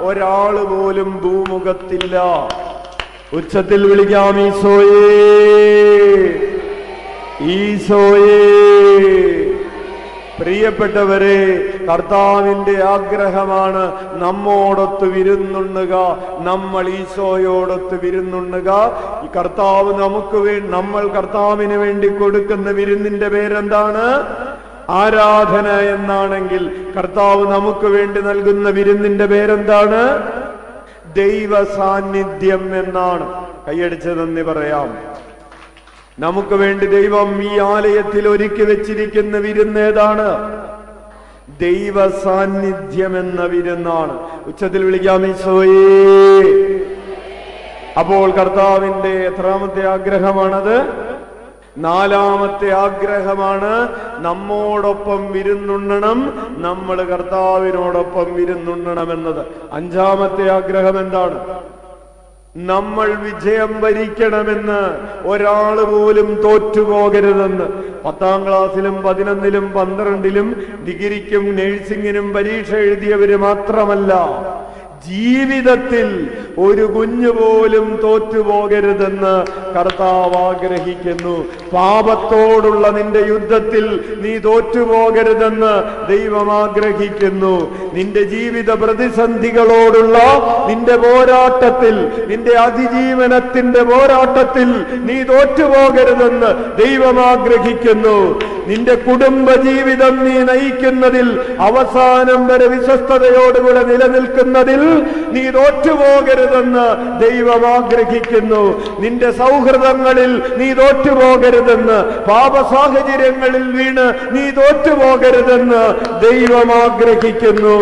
ഒരാള് പോലും ഭൂമുഖത്തില്ല. ഉച്ചത്തിൽ വിളിക്കാം, ഈശോയേ, ഈശോയേ. പ്രിയപ്പെട്ടവരെ, കർത്താവിന്റെ ആഗ്രഹമാണ് നമ്മോടൊത്ത് വിരുന്നുണ്ണുക, നമ്മൾ ഈശോയോടൊത്ത് വിരുന്നുണ്ണുക. ഈ കർത്താവ് നമ്മൾ കർത്താവിന് വേണ്ടി കൊടുക്കുന്ന വിരുന്നിന്റെ പേരെന്താണ്? ആരാധന എന്നാണെങ്കിൽ കർത്താവ് നമുക്ക് വേണ്ടി നൽകുന്ന വിരുന്നിന്റെ പേരെന്താണ്? ദൈവ സാന്നിധ്യം എന്നാണ്. കൈയടിച്ച് നന്ദി പറയാം. നമുക്ക് വേണ്ടി ദൈവം ഈ ആലയത്തിൽ ഒരുക്കി വെച്ചിരിക്കുന്ന വിരുന്ന് ഏതാണ്? ദൈവ സാന്നിധ്യം എന്ന വിരുന്നാണ്. ഉച്ചത്തിൽ വിളിക്കാം, ഈശോയേ. അപ്പോൾ കർത്താവിന്റെ എത്രാമത്തെ ആഗ്രഹമാണത്? 4ാമത്തെ ആഗ്രഹമാണ് നമ്മോടൊപ്പം വിരുന്നുണ്ണണം, നമ്മൾ കർത്താവിനോടൊപ്പം വിരുന്നുണ്ണണം എന്നത്. 5ാമത്തെ ആഗ്രഹം എന്താണ്? നമ്മൾ വിജയം വരിക്കണമെന്ന്, ഒരാള് പോലും തോറ്റുപോകരുതെന്ന്. 10ാം ക്ലാസ്സിലും 11ലും 12ലും ഡിഗ്രിക്കും നഴ്സിംഗിനും പരീക്ഷ എഴുതിയവര് മാത്രമല്ല, ജീവിതത്തിൽ ഒരു കുഞ്ഞു പോലും തോറ്റുപോകരുതെന്ന് കർത്താവ് ആഗ്രഹിക്കുന്നു. പാപത്തോടുള്ള നിന്റെ യുദ്ധത്തിൽ നീ തോറ്റുപോകരുതെന്ന് ദൈവം ആഗ്രഹിക്കുന്നു. നിന്റെ ജീവിത പ്രതിസന്ധികളോടുള്ള നിന്റെ പോരാട്ടത്തിൽ, നിന്റെ അതിജീവനത്തിന്റെ പോരാട്ടത്തിൽ നീ തോറ്റുപോകരുതെന്ന് ദൈവം ആഗ്രഹിക്കുന്നു. നിന്റെ കുടുംബ ജീവിതം നീ നയിക്കുന്നതിൽ അവസാനം വരെ വിശ്വസ്തയോടുകൂടെ നിലനിൽക്കുന്നതിൽ നീ തോറ്റുപോകരുതെന്ന് ദൈവം ആഗ്രഹിക്കുന്നു. നിന്റെ സൗഹൃദങ്ങളിൽ നീ തോറ്റുപോകരുതെന്ന്, പാപ സാഹചര്യങ്ങളിൽ വീണ് നീ തോറ്റുപോകരുതെന്ന് ദൈവം ആഗ്രഹിക്കുന്നു.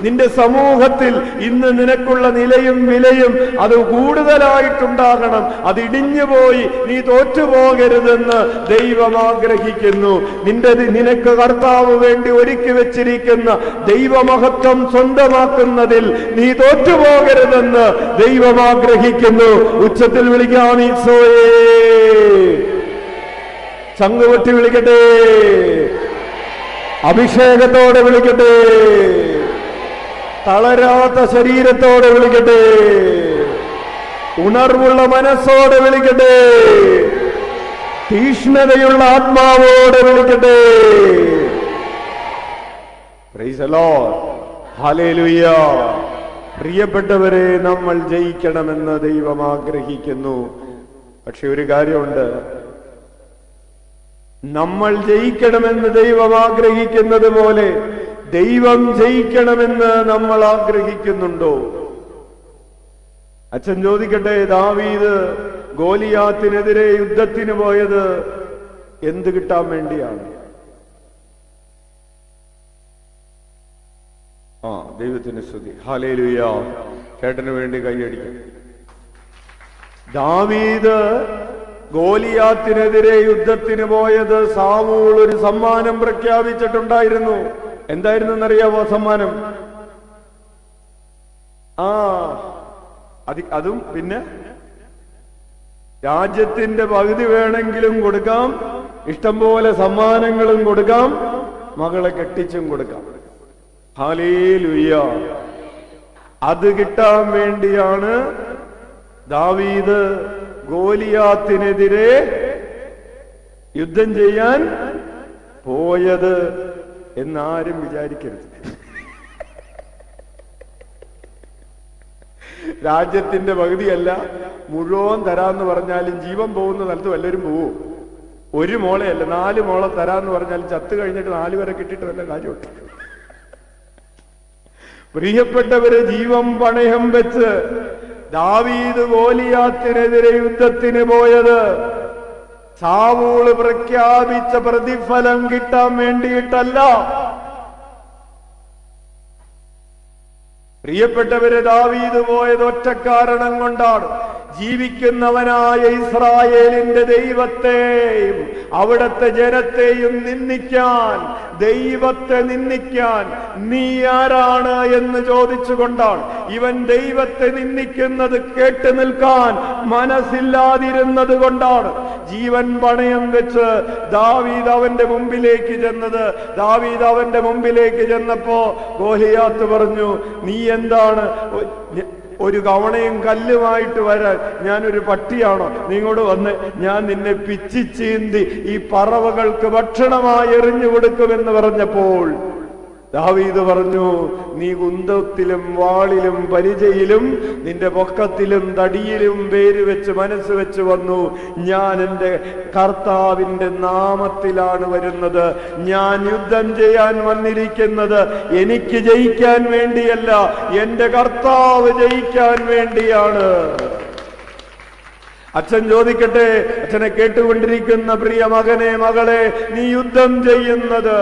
നിന്റെ സമൂഹത്തിൽ ഇന്ന് നിനക്കുള്ള നിലയും വിലയും അത് കൂടുതലായിട്ടുണ്ടാകണം, അത് ഇടിഞ്ഞുപോയി നീ തോറ്റുപോകരുതെന്ന് ദൈവം ആഗ്രഹിക്കുന്നു. നിനക്ക് കർത്താവ് വേണ്ടി ഒരുക്കി വെച്ചിരിക്കുന്ന ദൈവമഹത്വം സ്വന്തമാക്കുന്നതിൽ നീ തോറ്റുപോകരുതെന്ന് ദൈവം ആഗ്രഹിക്കുന്നു. ഉച്ചത്തിൽ വിളിക്കാം, ഈശോയേ. ചങ്കുപൊട്ടി വിളിക്കട്ടെ, അഭിഷേകത്തോടെ വിളിക്കട്ടെ, തളരാത്ത ശരീരത്തോടെ വിളിക്കട്ടെ, ഉണർവുള്ള മനസ്സോടെ വിളിക്കട്ടെ, തീഷ്ണതയുള്ള ആത്മാവോടെ വിളിക്കട്ടെ. Price the lord, hallelujah. പ്രിയപ്പെട്ടവരെ, നമ്മൾ ജയിക്കണമെന്ന് ദൈവം ആഗ്രഹിക്കുന്നു. പക്ഷെ ഒരു കാര്യമുണ്ട്, നമ്മൾ ജയിക്കണമെന്ന് ദൈവം ആഗ്രഹിക്കുന്നത് പോലെ ദൈവം ജയിക്കണമെന്ന് നമ്മൾ ആഗ്രഹിക്കുന്നുണ്ടോ? അച്ഛൻ ചോദിക്കട്ടെ, ദാവീദ് ഗോലിയാത്തിനെതിരെ യുദ്ധത്തിന് പോയത് എന്ത് കിട്ടാൻ വേണ്ടിയാണ്? ദൈവത്തിന് സ്തുതി, ഹല്ലേലൂയ. ചേട്ടന് വേണ്ടി കൈയടിക്കാം. ദാവീദ് ഗോലിയാത്തിനെതിരെ യുദ്ധത്തിന് പോയത് സാമൂൽ ഒരു സമ്മാനം പ്രഖ്യാപിച്ചിട്ടുണ്ടായിരുന്നു. എന്തായിരുന്നു എന്നറിയാവോ സമ്മാനം? അതും പിന്നെ രാജ്യത്തിന്റെ പകുതി വേണമെങ്കിലും കൊടുക്കാം, ഇഷ്ടം പോലെ സമ്മാനങ്ങളും കൊടുക്കാം, മകളെ കെട്ടിച്ചും കൊടുക്കാം. ഹല്ലേലൂയ. അത് കിട്ടാൻ വേണ്ടിയാണ് ദാവീദ് ഗോലിയാത്തിനെതിരെ യുദ്ധം ചെയ്യാൻ പോയത് എന്നാരും വിചാരിക്കരുത്. രാജ്യത്തിന്റെ പകുതിയല്ല, മുഴുവൻ തരാന്ന് പറഞ്ഞാലും ജീവൻ പോകുന്ന സ്ഥലത്ത് വല്ലവരും പോവും. ഒരു മോളെയല്ല, 4 മോളെ തരാന്ന് പറഞ്ഞാലും ചത്തു കഴിഞ്ഞിട്ട് 4 വരെ കിട്ടിയിട്ട് വല്ല കാര്യമുണ്ട്? പ്രിയപ്പെട്ടവര്, ജീവൻ പണയം വെച്ച് ദാവീദ് ഗോലിയാത്തിനെതിരെ യുദ്ധത്തിന് പോയത് സാവൂള് പ്രഖ്യാപിച്ച പ്രതിഫലം കിട്ടാൻ വേണ്ടിയിട്ടല്ല. പ്രിയപ്പെട്ടവരെ, ദാവീദ് പോയത് ഒറ്റ കാരണം കൊണ്ടാണ്. ജീവിക്കുന്നവനായ ഇസ്രായേലിന്റെ ദൈവത്തെയും അവിടത്തെ ജനത്തെയും നിന്ദിക്കാൻ, ദൈവത്തെ നിന്ദിക്കാൻ നീ ആരാണ് എന്ന് ചോദിച്ചുകൊണ്ടാണ്. ഇവൻ ദൈവത്തെ നിന്ദിക്കുന്നത് കേട്ടു നിൽക്കാൻ മനസ്സില്ലാതിരുന്നത് കൊണ്ടാണ് ജീവൻ പണയം വെച്ച് ദാവീദ് അവന്റെ മുമ്പിലേക്ക് ചെന്നത്. ദാവീദ് അവന്റെ മുമ്പിലേക്ക് ചെന്നപ്പോ ഗോലിയാത്ത് പറഞ്ഞു, നീ എന്താണ് ഒരു കവണയും കല്ലുമായിട്ട് വരാൻ? ഞാനൊരു പട്ടിയാണോ? നീ ഇങ്ങോട്ട് വന്ന് ഞാൻ നിന്നെ പിച്ചിച്ചീന്തി ഈ പറവകൾക്ക് ഭക്ഷണമായി എറിഞ്ഞു കൊടുക്കുമെന്ന് പറഞ്ഞപ്പോൾ ദാവീദ് പറഞ്ഞു, നീ കുന്തത്തിലും വാളിലും പരിചയിലും നിന്റെ പൊക്കത്തിലും തടിയിലും പേര് വെച്ച് മനസ്സ് വെച്ച് വന്നു. ഞാൻ എൻ്റെ കർത്താവിന്റെ നാമത്തിലാണ് വരുന്നത്. ഞാൻ യുദ്ധം ചെയ്യാൻ വന്നിരിക്കുന്നത് എനിക്ക് ജയിക്കാൻ വേണ്ടിയല്ല, എൻ്റെ കർത്താവ് ജയിക്കാൻ വേണ്ടിയാണ്. അച്ഛൻ ചോദിക്കട്ടെ, അച്ഛനെ കേട്ടുകൊണ്ടിരിക്കുന്ന പ്രിയ മകനെ, മകളെ, നീ യുദ്ധം ചെയ്യുന്നത്,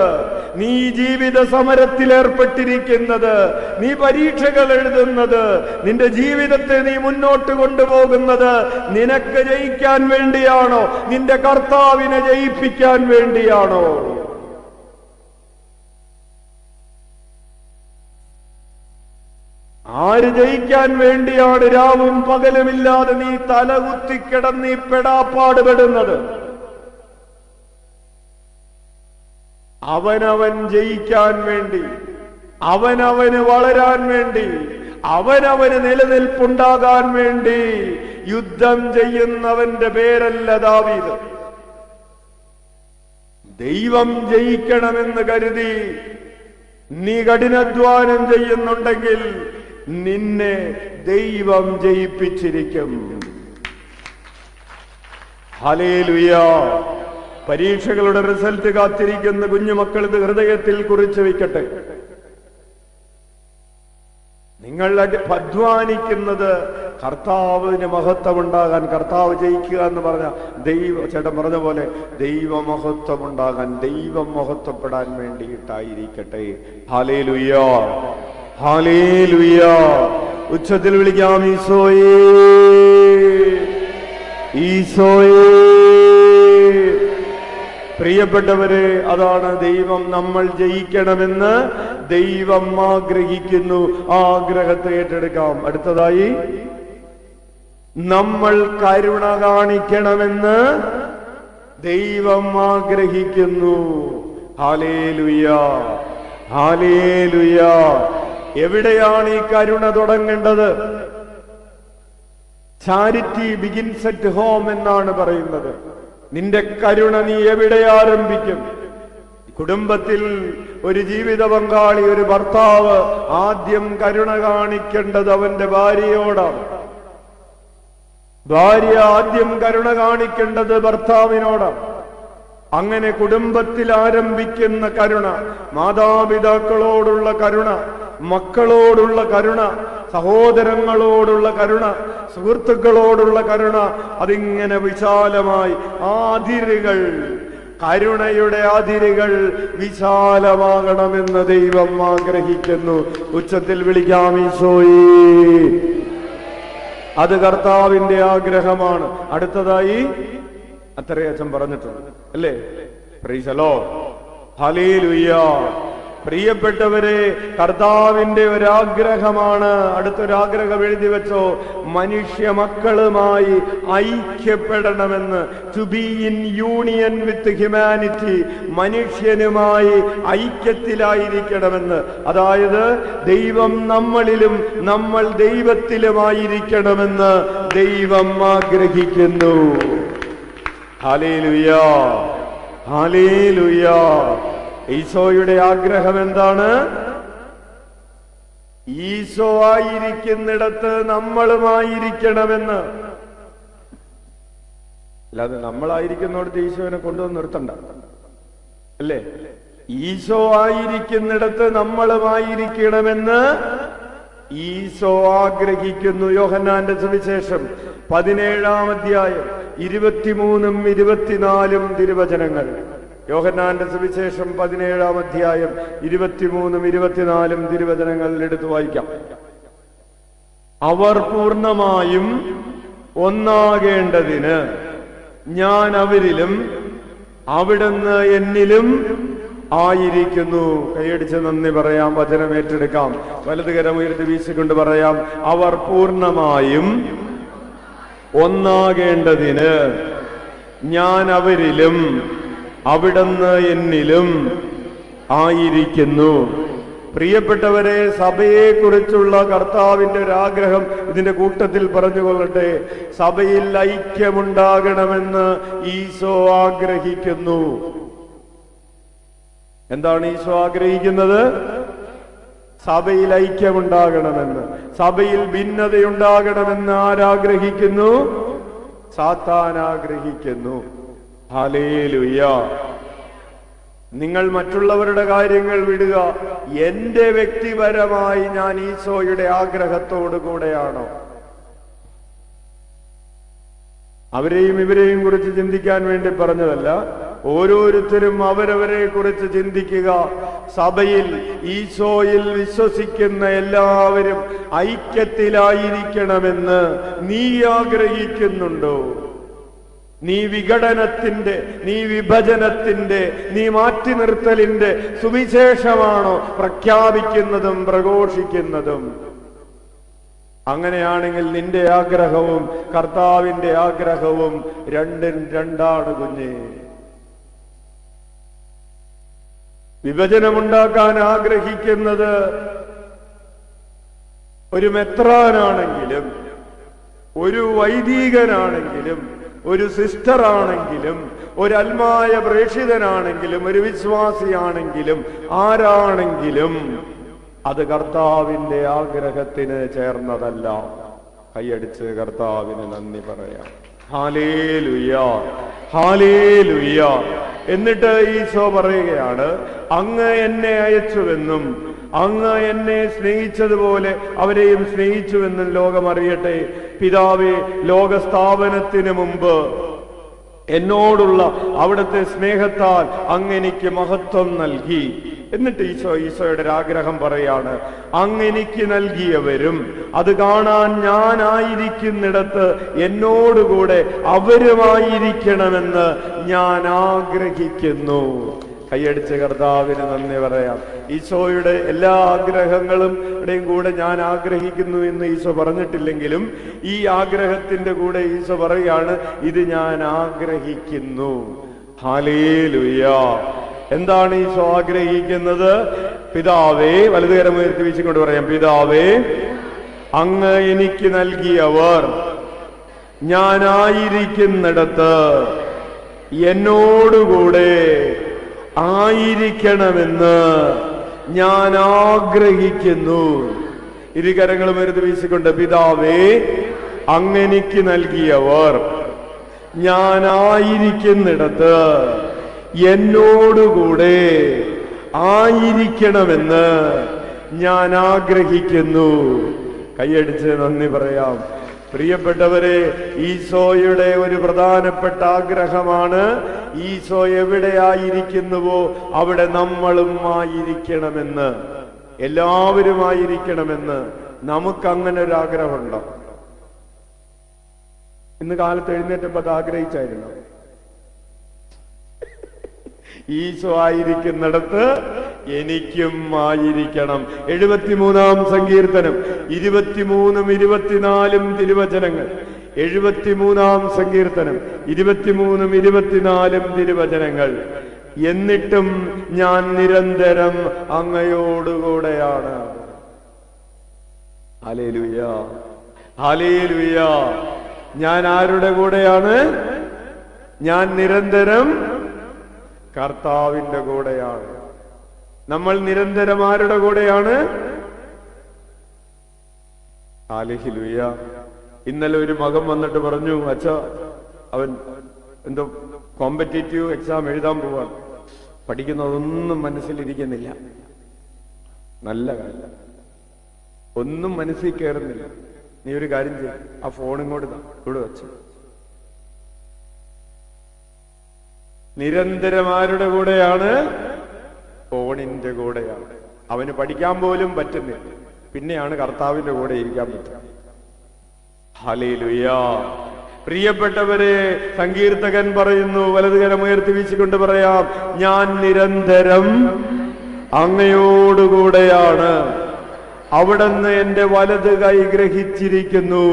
നീ ജീവിത സമരത്തിലേർപ്പെട്ടിരിക്കുന്നത്, നീ പരീക്ഷകൾ എഴുതുന്നത്, നിന്റെ ജീവിതത്തെ നീ മുന്നോട്ട് കൊണ്ടുപോകുന്നത് നിനക്ക് ജയിക്കാൻ വേണ്ടിയാണോ? നിന്റെ കർത്താവിനെ ജയിപ്പിക്കാൻ വേണ്ടിയാണോ? ആര് ജയിക്കാൻ വേണ്ടിയാണ് രാവും പകലുമില്ലാതെ നീ തലകുത്തിക്കിടന്ന് നീ പെടാപ്പാടുപെടുന്നത്? അവനവൻ ജയിക്കാൻ വേണ്ടി, അവനവന് വളരാൻ വേണ്ടി, അവനവന് നിലനിൽപ്പുണ്ടാകാൻ വേണ്ടി യുദ്ധം ചെയ്യുന്നവന്റെ പേരല്ല ദാവീദ്. ദൈവം ജയിക്കണമെന്ന് കരുതി നീ കഠിനാധ്വാനം ചെയ്യുന്നുണ്ടെങ്കിൽ നിന്നെ ദൈവം ജയിപ്പിച്ചിരിക്കും. ഹല്ലേലൂയ. പരീക്ഷകളുടെ റിസൾട്ട് കാത്തിരിക്കുന്ന കുഞ്ഞുമക്കൾ ഇത് ഹൃദയത്തിൽ കുറിച്ച് വയ്ക്കട്ടെ. നിങ്ങൾ അധ്വാനിക്കുന്നത് കർത്താവിന് മഹത്വമുണ്ടാകാൻ, കർത്താവ് ജയിക്കുക എന്ന് പറഞ്ഞ ചേട്ടൻ പറഞ്ഞ പോലെ ദൈവമഹത്വമുണ്ടാകാൻ, ദൈവം മഹത്വപ്പെടാൻ വേണ്ടിയിട്ടായിരിക്കട്ടെ. Hallelujah, hallelujah. ഉച്ചത്തിൽ വിളിക്കാം, ഈശോയേ, ഈശോയേ. പ്രിയപ്പെട്ടവരെ, അതാണ് ദൈവം നമ്മൾ ജയിക്കണമെന്ന് ദൈവം ആഗ്രഹിക്കുന്നു. ആ ആഗ്രഹത്തെ ഏറ്റെടുക്കാം. അടുത്തതായി, നമ്മൾ കരുണ കാണിക്കണമെന്ന് ദൈവം ആഗ്രഹിക്കുന്നു. Hallelujah, hallelujah. എവിടെയാണ് ഈ കരുണ തുടങ്ങേണ്ടത്? ചാരിറ്റി ബിഗിൻസ് അറ്റ് ഹോം എന്നാണ് പറയുന്നത്. നിന്റെ കരുണ നീ എവിടെ ആരംഭിക്കും? കുടുംബത്തിൽ ഒരു ജീവിത പങ്കാളി, ഒരു ഭർത്താവ് ആദ്യം കരുണ കാണിക്കേണ്ടത് അവന്റെ ഭാര്യയോടാണ്. ഭാര്യ ആദ്യം കരുണ കാണിക്കേണ്ടത് ഭർത്താവിനോടാണ്. അങ്ങനെ കുടുംബത്തിൽ ആരംഭിക്കുന്ന കരുണ, മാതാപിതാക്കളോടുള്ള കരുണ, മക്കളോടുള്ള കരുണ, സഹോദരങ്ങളോടുള്ള കരുണ, സുഹൃത്തുക്കളോടുള്ള കരുണ, അതിങ്ങനെ വിശാലമായി അതിരുകൾ, കരുണയുടെ അതിരുകൾ വിശാലമാകണമെന്ന് ദൈവം ആഗ്രഹിക്കുന്നു. ഉച്ചത്തിൽ വിളിക്കാം, ഈശോയേ. അത് കർത്താവിന്റെ ആഗ്രഹമാണ്. അടുത്തതായി അത്രേ അച്ഛൻ പറഞ്ഞിട്ടുണ്ട് അല്ലേ? Praise the lord, hallelujah. പ്രിയപ്പെട്ടവരെ, കർത്താവിന്റെ ഒരാഗ്രഹമാണ്. അടുത്തൊരാഗ്രഹം എഴുതി വെച്ചോ, മനുഷ്യ മക്കളുമായി ഐക്യപ്പെടണമെന്ന്. To be in union with humanity, മനുഷ്യനുമായി ഐക്യത്തിലായിരിക്കണമെന്ന്. അതായത് ദൈവം നമ്മളിലും നമ്മൾ ദൈവത്തിലുമായിരിക്കണമെന്ന് ദൈവം ആഗ്രഹിക്കുന്നു. Hallelujah, hallelujah. ഈശോയുടെ ആഗ്രഹം എന്താണ്? ഈശോ ആയിരിക്കുന്നിടത്ത് നമ്മളുമായിരിക്കണമെന്ന്. അല്ലാതെ നമ്മളായിരിക്കുന്നിടത്ത് ഈശോനെ കൊണ്ടുവന്ന് നിർത്തണ്ട അല്ലേ? ഈശോ ആയിരിക്കുന്നിടത്ത് നമ്മളുമായിരിക്കണമെന്ന് ഈശോ ആഗ്രഹിക്കുന്നു. യോഹന്നാന്റെ സുവിശേഷം 17-ാം അധ്യായം 23-ഉം 24-ഉം തിരുവചനങ്ങൾ. യോഹന്നാന്റെ സുവിശേഷം 17-ാം അധ്യായം 23-ഉം 24-ഉം തിരുവചനങ്ങൾ എടുത്തു വായിക്കാം. അവർ പൂർണ്ണമായും ഒന്നാകേണ്ടതിന് ഞാൻ അവരിലും അവിടുന്ന് എന്നിലും ആയിരിക്കുന്നു. കൈയടിച്ച് നന്ദി പറയാം. വചനം ഏറ്റെടുക്കാം. വലതുകരം ഉയർത്തി വീശിക്കൊണ്ട് പറയാം, അവർ പൂർണ്ണമായും ഒന്നാകേണ്ടതിന് ഞാൻ അവരിലും അവിടുന്ന് എന്നിലും ആയിരിക്കുന്നു. പ്രിയപ്പെട്ടവരെ, സഭയെക്കുറിച്ചുള്ള കർത്താവിന്റെ ഒരാഗ്രഹം ഇതിന്റെ കൂട്ടത്തിൽ പറഞ്ഞുകൊള്ളട്ടെ. സഭയിൽ ഐക്യമുണ്ടാകണമെന്ന് ഈശോ ആഗ്രഹിക്കുന്നു. എന്താണ് ഈശോ ആഗ്രഹിക്കുന്നത്? സഭയിൽ ഐക്യമുണ്ടാകണമെന്ന്. സഭയിൽ ഭിന്നതയുണ്ടാകണമെന്ന് ആരാഗ്രഹിക്കുന്നു? സാത്താൻ ആഗ്രഹിക്കുന്നു. ഹല്ലേലൂയ. നിങ്ങൾ മറ്റുള്ളവരുടെ കാര്യങ്ങൾ വിടുക. എന്റെ വ്യക്തിപരമായി ഞാൻ ഈശോയുടെ ആഗ്രഹത്തോടു കൂടെയാണോ? അവരെയും ഇവരെയും കുറിച്ച് ചിന്തിക്കാൻ വേണ്ടി പറഞ്ഞതല്ല. ഓരോരുത്തരും അവരവരെ കുറിച്ച് ചിന്തിക്കുക. സഭയിൽ ഈശോയിൽ വിശ്വസിക്കുന്ന എല്ലാവരും ഐക്യത്തിലായിരിക്കണമെന്ന് നീ ആഗ്രഹിക്കുന്നുണ്ടോ? നീ വിഘടനത്തിന്റെ, നീ വിഭജനത്തിന്റെ, നീ മാറ്റി നിർത്തലിന്റെ സുവിശേഷമാണോ പ്രഖ്യാപിക്കുന്നതും പ്രഘോഷിക്കുന്നതും? അങ്ങനെയാണെങ്കിൽ നിന്റെ ആഗ്രഹവും കർത്താവിന്റെ ആഗ്രഹവും രണ്ടും രണ്ടാണ് കുഞ്ഞേ. വിഭജനമുണ്ടാക്കാൻ ആഗ്രഹിക്കുന്നത് ഒരു മെത്രാനാണെങ്കിലും, ഒരു വൈദികനാണെങ്കിലും, ഒരു സിസ്റ്ററാണെങ്കിലും, ഒരു അൽമായ പ്രേക്ഷിതനാണെങ്കിലും, ഒരു വിശ്വാസിയാണെങ്കിലും, ആരാണെങ്കിലും അത് കർത്താവിന്റെ ആഗ്രഹത്തിന് ചേർന്നതല്ല. കൈയടിച്ച് കർത്താവിന് നന്ദി പറയാം. Hallelujah, hallelujah. എന്നിട്ട് ഈശോ പറയുകയാണ്, അങ്ങ് എന്നെ അയച്ചുവെന്നും അങ്ങ് എന്നെ സ്നേഹിച്ചതുപോലെ അവരെയും സ്നേഹിച്ചുവെന്നും ലോകം അറിയട്ടെ. പിതാവേ, ലോകസ്ഥാപനത്തിന് മുമ്പ് എന്നോടുള്ള അവിടുത്തെ സ്നേഹത്താൽ അങ്ങ് എനിക്ക് മഹത്വം നൽകി. എന്നിട്ട് ഈശോയുടെ ഒരു ആഗ്രഹം പറയാണ്, അങ്ങ് എനിക്ക് നൽകിയവരും അത് കാണാൻ ഞാനായിരിക്കുന്നിടത്ത് എന്നോടുകൂടെ അവരുമായിരിക്കണമെന്ന് ഞാൻ ആഗ്രഹിക്കുന്നു. കൈയടിച്ച് കർത്താവിന് നന്ദി പറയാം. ഈശോയുടെ എല്ലാ ആഗ്രഹങ്ങളുടെയും കൂടെ ഞാൻ ആഗ്രഹിക്കുന്നു എന്ന് ഈശോ പറഞ്ഞിട്ടില്ലെങ്കിലും ഈ ആഗ്രഹത്തിന്റെ കൂടെ ഈശോ പറയുകയാണ്, ഇത് ഞാൻ ആഗ്രഹിക്കുന്നു. ഹല്ലേലൂയ. എന്താണ് ഈശോ ആഗ്രഹിക്കുന്നത്? പിതാവേ, വലതുകരം ഉയർത്തി വീശിക്കൊണ്ട് പറയാം, പിതാവേ, അങ്ങ് എനിക്ക് നൽകിയവർ ഞാനായിരിക്കുന്നിടത്ത് എന്നോടുകൂടെ ആയിരിക്കണമെന്ന് ഞാൻ ആഗ്രഹിക്കുന്നു. ഇരുകരങ്ങളും ഉയർത്തി വീശിക്കൊണ്ട്, പിതാവേ, അങ്ങെനിക്ക് നൽകിയവർ ഞാനായിരിക്കുന്നിടത്ത് എന്നോടുകൂടെ ആയിരിക്കണമെന്ന് ഞാൻ ആഗ്രഹിക്കുന്നു. കൈയടിച്ച് നന്ദി പറയാം. പ്രിയപ്പെട്ടവരെ, ഈശോയുടെ ഒരു പ്രധാനപ്പെട്ട ആഗ്രഹമാണ്, ഈശോ എവിടെയായിരിക്കുന്നുവോ അവിടെ നമ്മളും ആയിരിക്കണമെന്ന്, എല്ലാവരും ആയിരിക്കണമെന്ന്. നമുക്കങ്ങനെ ഒരു ആഗ്രഹമുണ്ടോ? ഇന്ന് കാലത്ത് എഴുന്നേറ്റപ്പോൾ അത് ആഗ്രഹിച്ചായിരുന്നു. ഈശോ ആയിരിക്കുന്നിടത്ത് എനിക്കും ആയിരിക്കണം. 73-ാം സങ്കീർത്തനം 23-ഉം 24-ഉം തിരുവചനങ്ങൾ. 73-ാം സങ്കീർത്തനം 23-ഉം 24-ഉം തിരുവചനങ്ങൾ. എന്നിട്ടും ഞാൻ നിരന്തരം അങ്ങയോടുകൂടെയാണ്. Hallelujah, hallelujah. ഞാൻ ആരുടെ കൂടെയാണ്? ഞാൻ നിരന്തരം കർത്താവിന്റെ കൂടെയാണ്. നമ്മൾ നിരന്തരം ആരുടെ കൂടെയാണ്? ഹല്ലേലൂയ. ഇന്നലെ ഒരു മകൻ വന്നിട്ട് പറഞ്ഞു, അച്ഛാ, അവൻ എന്തോ കോമ്പറ്റേറ്റീവ് എക്സാം എഴുതാൻ പോവാൻ, പഠിക്കുന്നതൊന്നും മനസ്സിലിരിക്കുന്നില്ല. നല്ല കാര്യം, ഒന്നും മനസ്സിൽ കയറുന്നില്ല. നീ ഒരു കാര്യം ചെയ്യ, ആ ഫോൺ ഇങ്ങോട്ട് ഇവിടെ വെച്ചു. നിരന്തരം ആരുടെ കൂടെയാണ്? ഫോണിന്റെ കൂടെയാണ്. അവന് പഠിക്കാൻ പോലും പറ്റുന്നില്ല, പിന്നെയാണ് കർത്താവിന്റെ കൂടെ ഇരിക്കാൻ പറ്റുക. ഹല്ലേലൂയ. പ്രിയപ്പെട്ടവരെ, സങ്കീർത്തകൻ പറയുന്നു, വലതുകരം ഉയർത്തി വീശിക്കൊണ്ട് പറയാം, ഞാൻ നിരന്തരം അങ്ങയോടുകൂടെയാണ്, അവിടുന്ന് എന്റെ വലത് കൈ ഗ്രഹിച്ചിരിക്കുന്നു.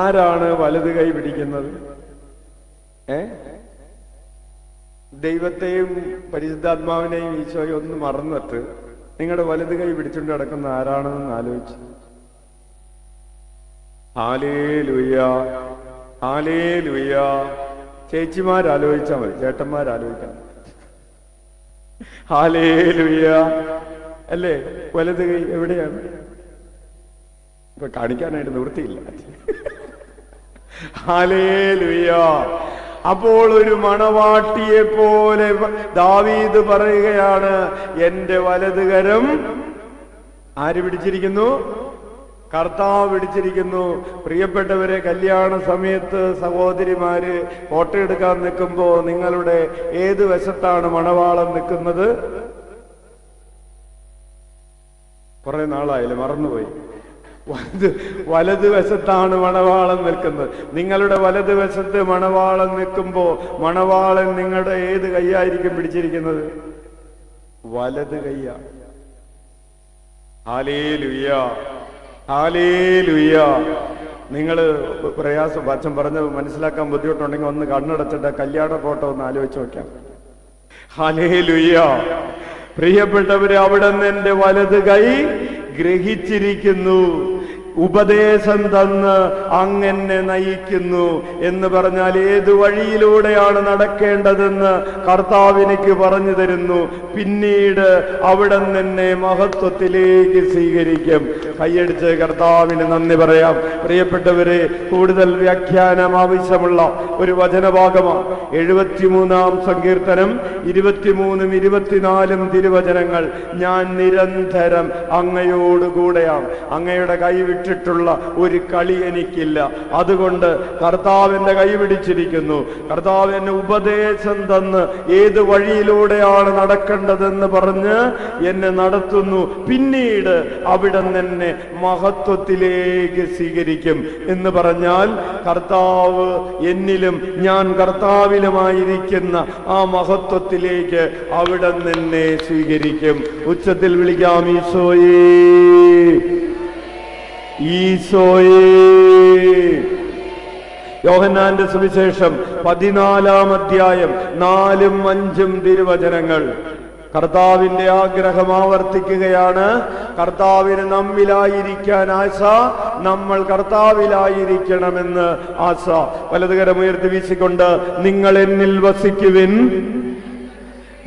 ആരാണ് വലത് കൈ പിടിക്കുന്നത്? ദൈവത്തെയും പരിശുദ്ധാത്മാവിനെയും ഈശോയും ഒന്ന് മറന്നിട്ട് നിങ്ങളുടെ വലത് കൈ പിടിച്ചുകൊണ്ട് നടക്കുന്ന ആരാണെന്ന് ആലോചിച്ചു. Hallelujah, hallelujah. ചേച്ചിമാരാലോചിച്ചാൽ മതി, ചേട്ടന്മാരാലോചിക്കാം. ഹല്ലേലൂയ അല്ലേ? വലത് കൈ എവിടെയാണ്? ഇപ്പൊ കാണിക്കാനായിട്ട് നിവൃത്തിയില്ല. ഹല്ലേലൂയ. അപ്പോൾ ഒരു മണവാട്ടിയെ പോലെ ദാവീദ് പറയുകയാണ്, എന്റെ വലതുകരം ആര് പിടിച്ചിരിക്കുന്നു? കർത്താവ് പിടിച്ചിരിക്കുന്നു. പ്രിയപ്പെട്ടവരെ, കല്യാണ സമയത്ത് സഹോദരിമാര് ഫോട്ടോ എടുക്കാൻ നിൽക്കുമ്പോ നിങ്ങളുടെ ഏത് വശത്താണ് മണവാളൻ നിൽക്കുന്നത്? കുറെ നാളായില്ലേ, മറന്നുപോയി. വലതുവശത്താണ് മണവാളൻ നിൽക്കുന്നത്. നിങ്ങളുടെ വലതുവശത്ത് മണവാളൻ നിൽക്കുമ്പോ മണവാളൻ നിങ്ങളുടെ ഏത് കൈയായിരിക്കും പിടിച്ചിരിക്കുന്നത്? വലത് കൈയാ. Hallelujah, hallelujah. നിങ്ങള് പ്രയാസം അച്ഛൻ പറഞ്ഞത് മനസ്സിലാക്കാൻ ബുദ്ധിമുട്ടുണ്ടെങ്കിൽ ഒന്ന് കണ്ണടച്ചിട്ട് കല്യാണ ഫോട്ടോ ഒന്ന് ആലോചിച്ച് നോക്കാം. ഹല്ലേലൂയ. പ്രിയപ്പെട്ടവരെ, അവിടുന്ന് എന്റെ വലത് കൈ ഗ്രഹിച്ചിരിക്കുന്നു, ഉപദേശം തന്ന് അങ്ങനെ നയിക്കുന്നു എന്ന് പറഞ്ഞാൽ ഏത് വഴിയിലൂടെയാണ് നടക്കേണ്ടതെന്ന് കർത്താവ് എനിക്ക് പറഞ്ഞു തരുന്നു. പിന്നീട് അവിടെ എന്നെ മഹത്വത്തിലേക്ക് സ്വീകരിക്കും. കൈയടിച്ച് കർത്താവിന് നന്ദി പറയാം. പ്രിയപ്പെട്ടവരെ, കൂടുതൽ വ്യാഖ്യാനം ആവശ്യമുള്ള ഒരു വചനഭാഗമാണ് 73-ാം സങ്കീർത്തനം 23-ഉം 24-ഉം തിരുവചനങ്ങൾ. ഞാൻ നിരന്തരം അങ്ങയോടുകൂടെയാണ്, അങ്ങയുടെ കൈ വിട്ടിട്ടുള്ള ഒരു കളി എനിക്കില്ല. അതുകൊണ്ട് കർത്താവിന്റെ കൈ പിടിച്ചിരിക്കുന്നു. കർത്താവ് എന്നെ ഉപദേശം തന്ന് ഏത് വഴിയിലൂടെയാണ് നടക്കേണ്ടതെന്ന് പറഞ്ഞ് എന്നെ നടത്തുന്നു. പിന്നീട് അവിടെ എന്നെ മഹത്വത്തിലേക്ക് സ്വീകരിക്കും എന്ന് പറഞ്ഞാൽ കർത്താവ് എന്നിലും ഞാൻ കർത്താവിലുമായിരിക്കുന്ന ആ മഹത്വത്തിലേക്ക് അവിടെ എന്നെ സ്വീകരിക്കും. ഉച്ചത്തിൽ വിളിക്കാം, ഈശോയേ, ഈശോയേ. യോഹന്നാന്റെ സുവിശേഷം 14-ാം അധ്യായം 4-ഉം 5-ഉം തിരുവചനങ്ങൾ. കർത്താവിന്റെ ആഗ്രഹം ആവർത്തിക്കുകയാണ്. കർത്താവിന് നമ്മിലായിരിക്കാൻ ആശ, നമ്മൾ കർത്താവിലായിരിക്കണമെന്ന് ആശ. വലതുകരം ഉയർത്തി വീശിക്കൊണ്ട്, നിങ്ങൾ എന്നിൽ വസിക്കുവിൻ,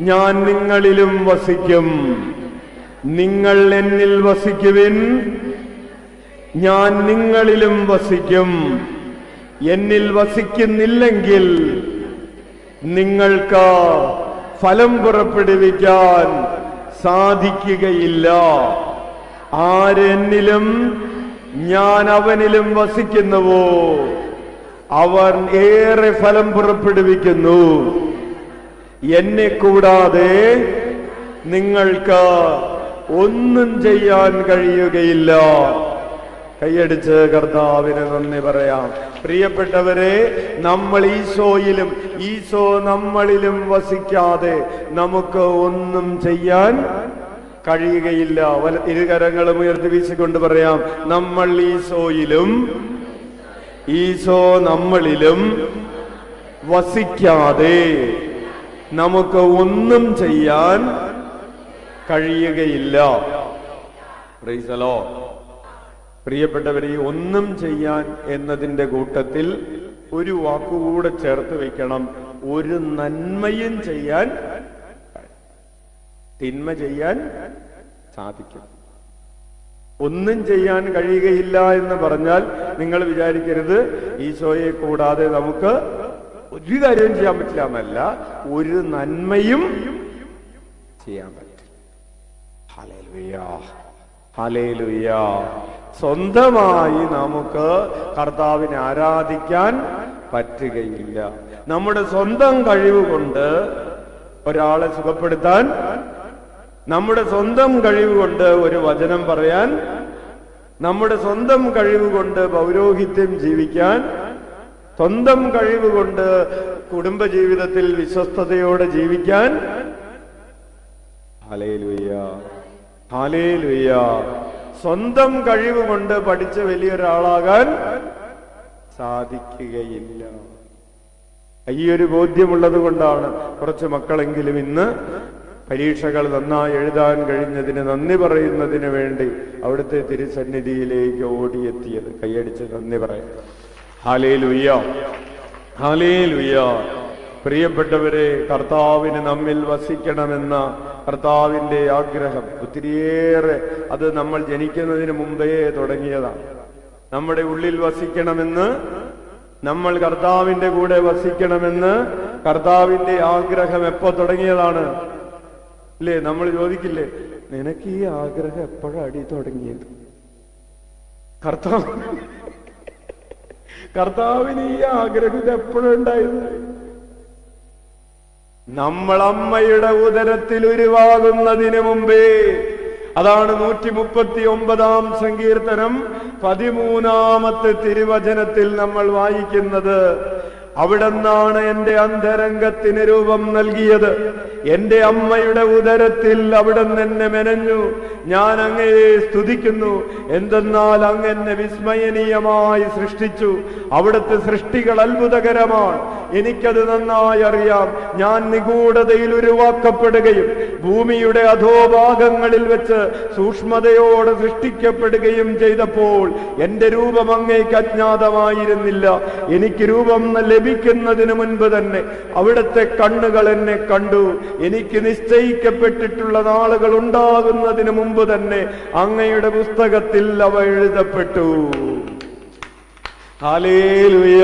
ഞാൻ നിങ്ങളിലും വസിക്കും. നിങ്ങൾ എന്നിൽ വസിക്കുവിൻ, ഞാൻ നിങ്ങളിലും വസിക്കും. എന്നിൽ വസിക്കുന്നില്ലെങ്കിൽ നിങ്ങൾക്ക് ഫലം പുറപ്പെടുവിക്കാൻ സാധിക്കുകയില്ല. ആരെന്നിലും ഞാൻ അവനിലും വസിക്കുന്നുവോ അവർ ഏറെ ഫലം പുറപ്പെടുവിക്കുന്നു. എന്നെ കൂടാതെ നിങ്ങൾക്ക് ഒന്നും ചെയ്യാൻ കഴിയുകയില്ല. കൈയടിച്ച് കർത്താവിന് നന്ദി പറയാം. പ്രിയപ്പെട്ടവരെ, നമ്മൾ ഈശോയിലും ഈശോ നമ്മളിലും വസിക്കാതെ നമുക്ക് ഒന്നും ചെയ്യാൻ കഴിയുകയില്ല. ഇരുകരങ്ങളും ഉയർത്തി വീശിക്കൊണ്ട് പറയാം, നമ്മൾ ഈശോയിലും ഈശോ നമ്മളിലും വസിക്കാതെ നമുക്ക് ഒന്നും ചെയ്യാൻ കഴിയുകയില്ല. Price the Lord. പ്രിയപ്പെട്ടവരെ, ഒന്നും ചെയ്യാൻ എന്നതിൻ്റെ കൂട്ടത്തിൽ ഒരു വാക്കുകൂടെ ചേർത്ത് വെക്കണം. ഒരു നന്മയും ചെയ്യാൻ, തിന്മ ചെയ്യാൻ സാധിക്കും. ഒന്നും ചെയ്യാൻ കഴിയുകയില്ല എന്ന് പറഞ്ഞാൽ നിങ്ങൾ വിചാരിക്കരുത് ഈശോയെ കൂടാതെ നമുക്ക് ഒരു കാര്യവും ചെയ്യാൻ പറ്റില്ല എന്നല്ല, ഒരു നന്മയും ചെയ്യാൻ പറ്റും. Hallelujah, hallelujah. സ്വന്തമായി നമുക്ക് കർത്താവിനെ ആരാധിക്കാൻ പറ്റുകയില്ല. നമ്മുടെ സ്വന്തം കഴിവ് കൊണ്ട് ഒരാളെ സുഖപ്പെടുത്താൻ, നമ്മുടെ സ്വന്തം കഴിവ് കൊണ്ട് ഒരു വചനം പറയാൻ നമ്മുടെ സ്വന്തം കഴിവുകൊണ്ട് പൗരോഹിത്യം ജീവിക്കാൻ, സ്വന്തം കഴിവുകൊണ്ട് കുടുംബജീവിതത്തിൽ വിശ്വസ്തയോടെ ജീവിക്കാൻ ഹല്ലേലൂയ, ഹല്ലേലൂയ, സ്വന്തം കഴിവുകൊണ്ട് പഠിച്ച് വലിയൊരാളാകാൻ സാധിക്കുകയില്ല. ഈ ഒരു ബോധ്യമുള്ളത് കൊണ്ടാണ് കുറച്ച് മക്കളെങ്കിലും ഇന്ന് പരീക്ഷകൾ നന്നായി എഴുതാൻ കഴിഞ്ഞതിന് നന്ദി പറയുന്നതിന് വേണ്ടി അവിടുത്തെ തിരുസന്നിധിയിലേക്ക് ഓടിയെത്തിയത്. കൈയടിച്ച് നന്ദി പറയാം. Hallelujah, hallelujah. പ്രിയപ്പെട്ടവരെ, കർത്താവിന് നമ്മിൽ വസിക്കണമെന്ന കർത്താവിന്റെ ആഗ്രഹം ഒത്തിരിയേറെ അത് നമ്മൾ ജനിക്കുന്നതിന് മുമ്പേ തുടങ്ങിയതാണ്. നമ്മുടെ ഉള്ളിൽ വസിക്കണമെന്ന്, നമ്മൾ കർത്താവിന്റെ കൂടെ വസിക്കണമെന്ന് കർത്താവിന്റെ ആഗ്രഹം എപ്പോ തുടങ്ങിയതാണ്? അല്ലേ? നമ്മൾ ചോദിക്കില്ലേ, നിനക്ക് ഈ ആഗ്രഹം എപ്പോഴാടി തുടങ്ങിയത്? കർത്താവിന് ഈ ആഗ്രഹം എപ്പോഴുണ്ടായിരുന്നു? നമ്മൾ അമ്മയുടെ ഉദരത്തിൽ ഉരുവാകുന്നതിന് മുമ്പേ. അതാണ് 139 സങ്കീർത്തനം 13 തിരുവചനത്തിൽ നമ്മൾ വായിക്കുന്നത്. അവിടെന്നാണ് എന്റെ അന്തരംഗത്തിന് രൂപം നൽകിയത്. എന്റെ അമ്മയുടെ ഉദരത്തിൽ അവിടുന്ന് എന്നെ മെനഞ്ഞു. ഞാൻ അങ്ങയെ സ്തുതിക്കുന്നു. എന്തെന്നാൽ അങ്ങ് എന്നെ വിസ്മയനീയമായി സൃഷ്ടിച്ചു. അവിടുത്തെ സൃഷ്ടികൾ അത്ഭുതകരമാണ്. എനിക്കത് നന്നായി അറിയാം. ഞാൻ നിഗൂഢതയിൽ ഉരുവാക്കപ്പെടുകയും ഭൂമിയുടെ അധോഭാഗങ്ങളിൽ വെച്ച് സൂക്ഷ്മതയോടെ സൃഷ്ടിക്കപ്പെടുകയും ചെയ്തപ്പോൾ എന്റെ രൂപം അങ്ങേക്ക് അജ്ഞാതമായിരുന്നില്ല. എനിക്ക് രൂപം ലഭിക്കുന്നതിന് മുൻപ് തന്നെ അവിടുത്തെ കണ്ണുകൾ എന്നെ കണ്ടു. എനിക്ക് നിശ്ചയിക്കപ്പെട്ടിട്ടുള്ള നാളുകൾ ഉണ്ടാകുന്നതിന് മുമ്പ് തന്നെ അങ്ങയുടെ പുസ്തകത്തിൽ അവ എഴുതപ്പെട്ടു. ഹല്ലേലൂയ.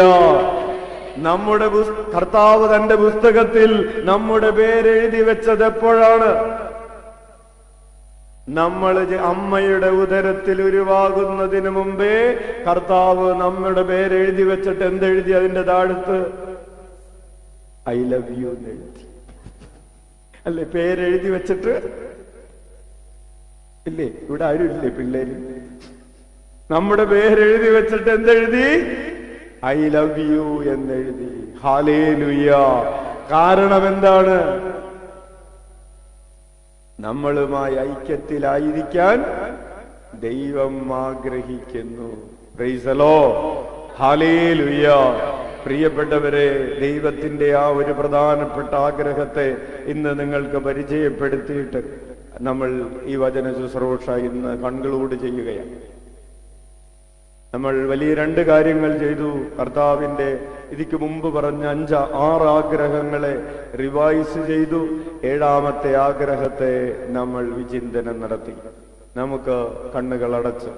നമ്മുടെ കർത്താവ് തന്റെ പുസ്തകത്തിൽ നമ്മുടെ പേരെഴുതി വെച്ചത് എപ്പോഴാണ്? നമ്മൾ അമ്മയുടെ ഉദരത്തിൽ ഉരുവാകുന്നതിന് മുമ്പേ കർത്താവ് നമ്മുടെ പേരെഴുതി വെച്ചിട്ട് എന്തെഴുതി? അതിന്റെ താഴത്ത് ഐ ലവ് യു എന്നെഴുതി. അല്ലേ? പേരെഴുതി വെച്ചിട്ട് ഇല്ലേ? ഇവിടെ ആരും ഇല്ലേ പിള്ളേര്? നമ്മുടെ പേരെഴുതി വെച്ചിട്ട് എന്തെഴുതി? ഐ ലവ് യു എന്നെഴുതി. ഹല്ലേലൂയ. കാരണം എന്താണ്? നമ്മളുമായി ഐക്യത്തിലായിരിക്കാൻ ദൈവം ആഗ്രഹിക്കുന്നു. Praise the lord. ഹല്ലേലൂയ. പ്രിയപ്പെട്ടവരെ, ദൈവത്തിന്റെ ആ ഒരു പ്രധാനപ്പെട്ട ആഗ്രഹത്തെ ഇന്ന് നിങ്ങൾക്ക് പരിചയപ്പെടുത്തിയിട്ട് നമ്മൾ ഈ വചന ശുശ്രൂഷ ഇന്ന് കൺക്ലൂഡ് ചെയ്യുകയാണ്. നമ്മൾ വലിയ 2 കാര്യങ്ങൾ ചെയ്തു. കർത്താവിന്റെ ഇതിക്ക് മുമ്പ് പറഞ്ഞ 5-6 ആഗ്രഹങ്ങളെ റിവൈസ് ചെയ്തു. 7ാമത്തെ ആഗ്രഹത്തെ നമ്മൾ വിചിന്തനം നടത്തി. നമുക്ക് കണ്ണുകൾ അടച്ച്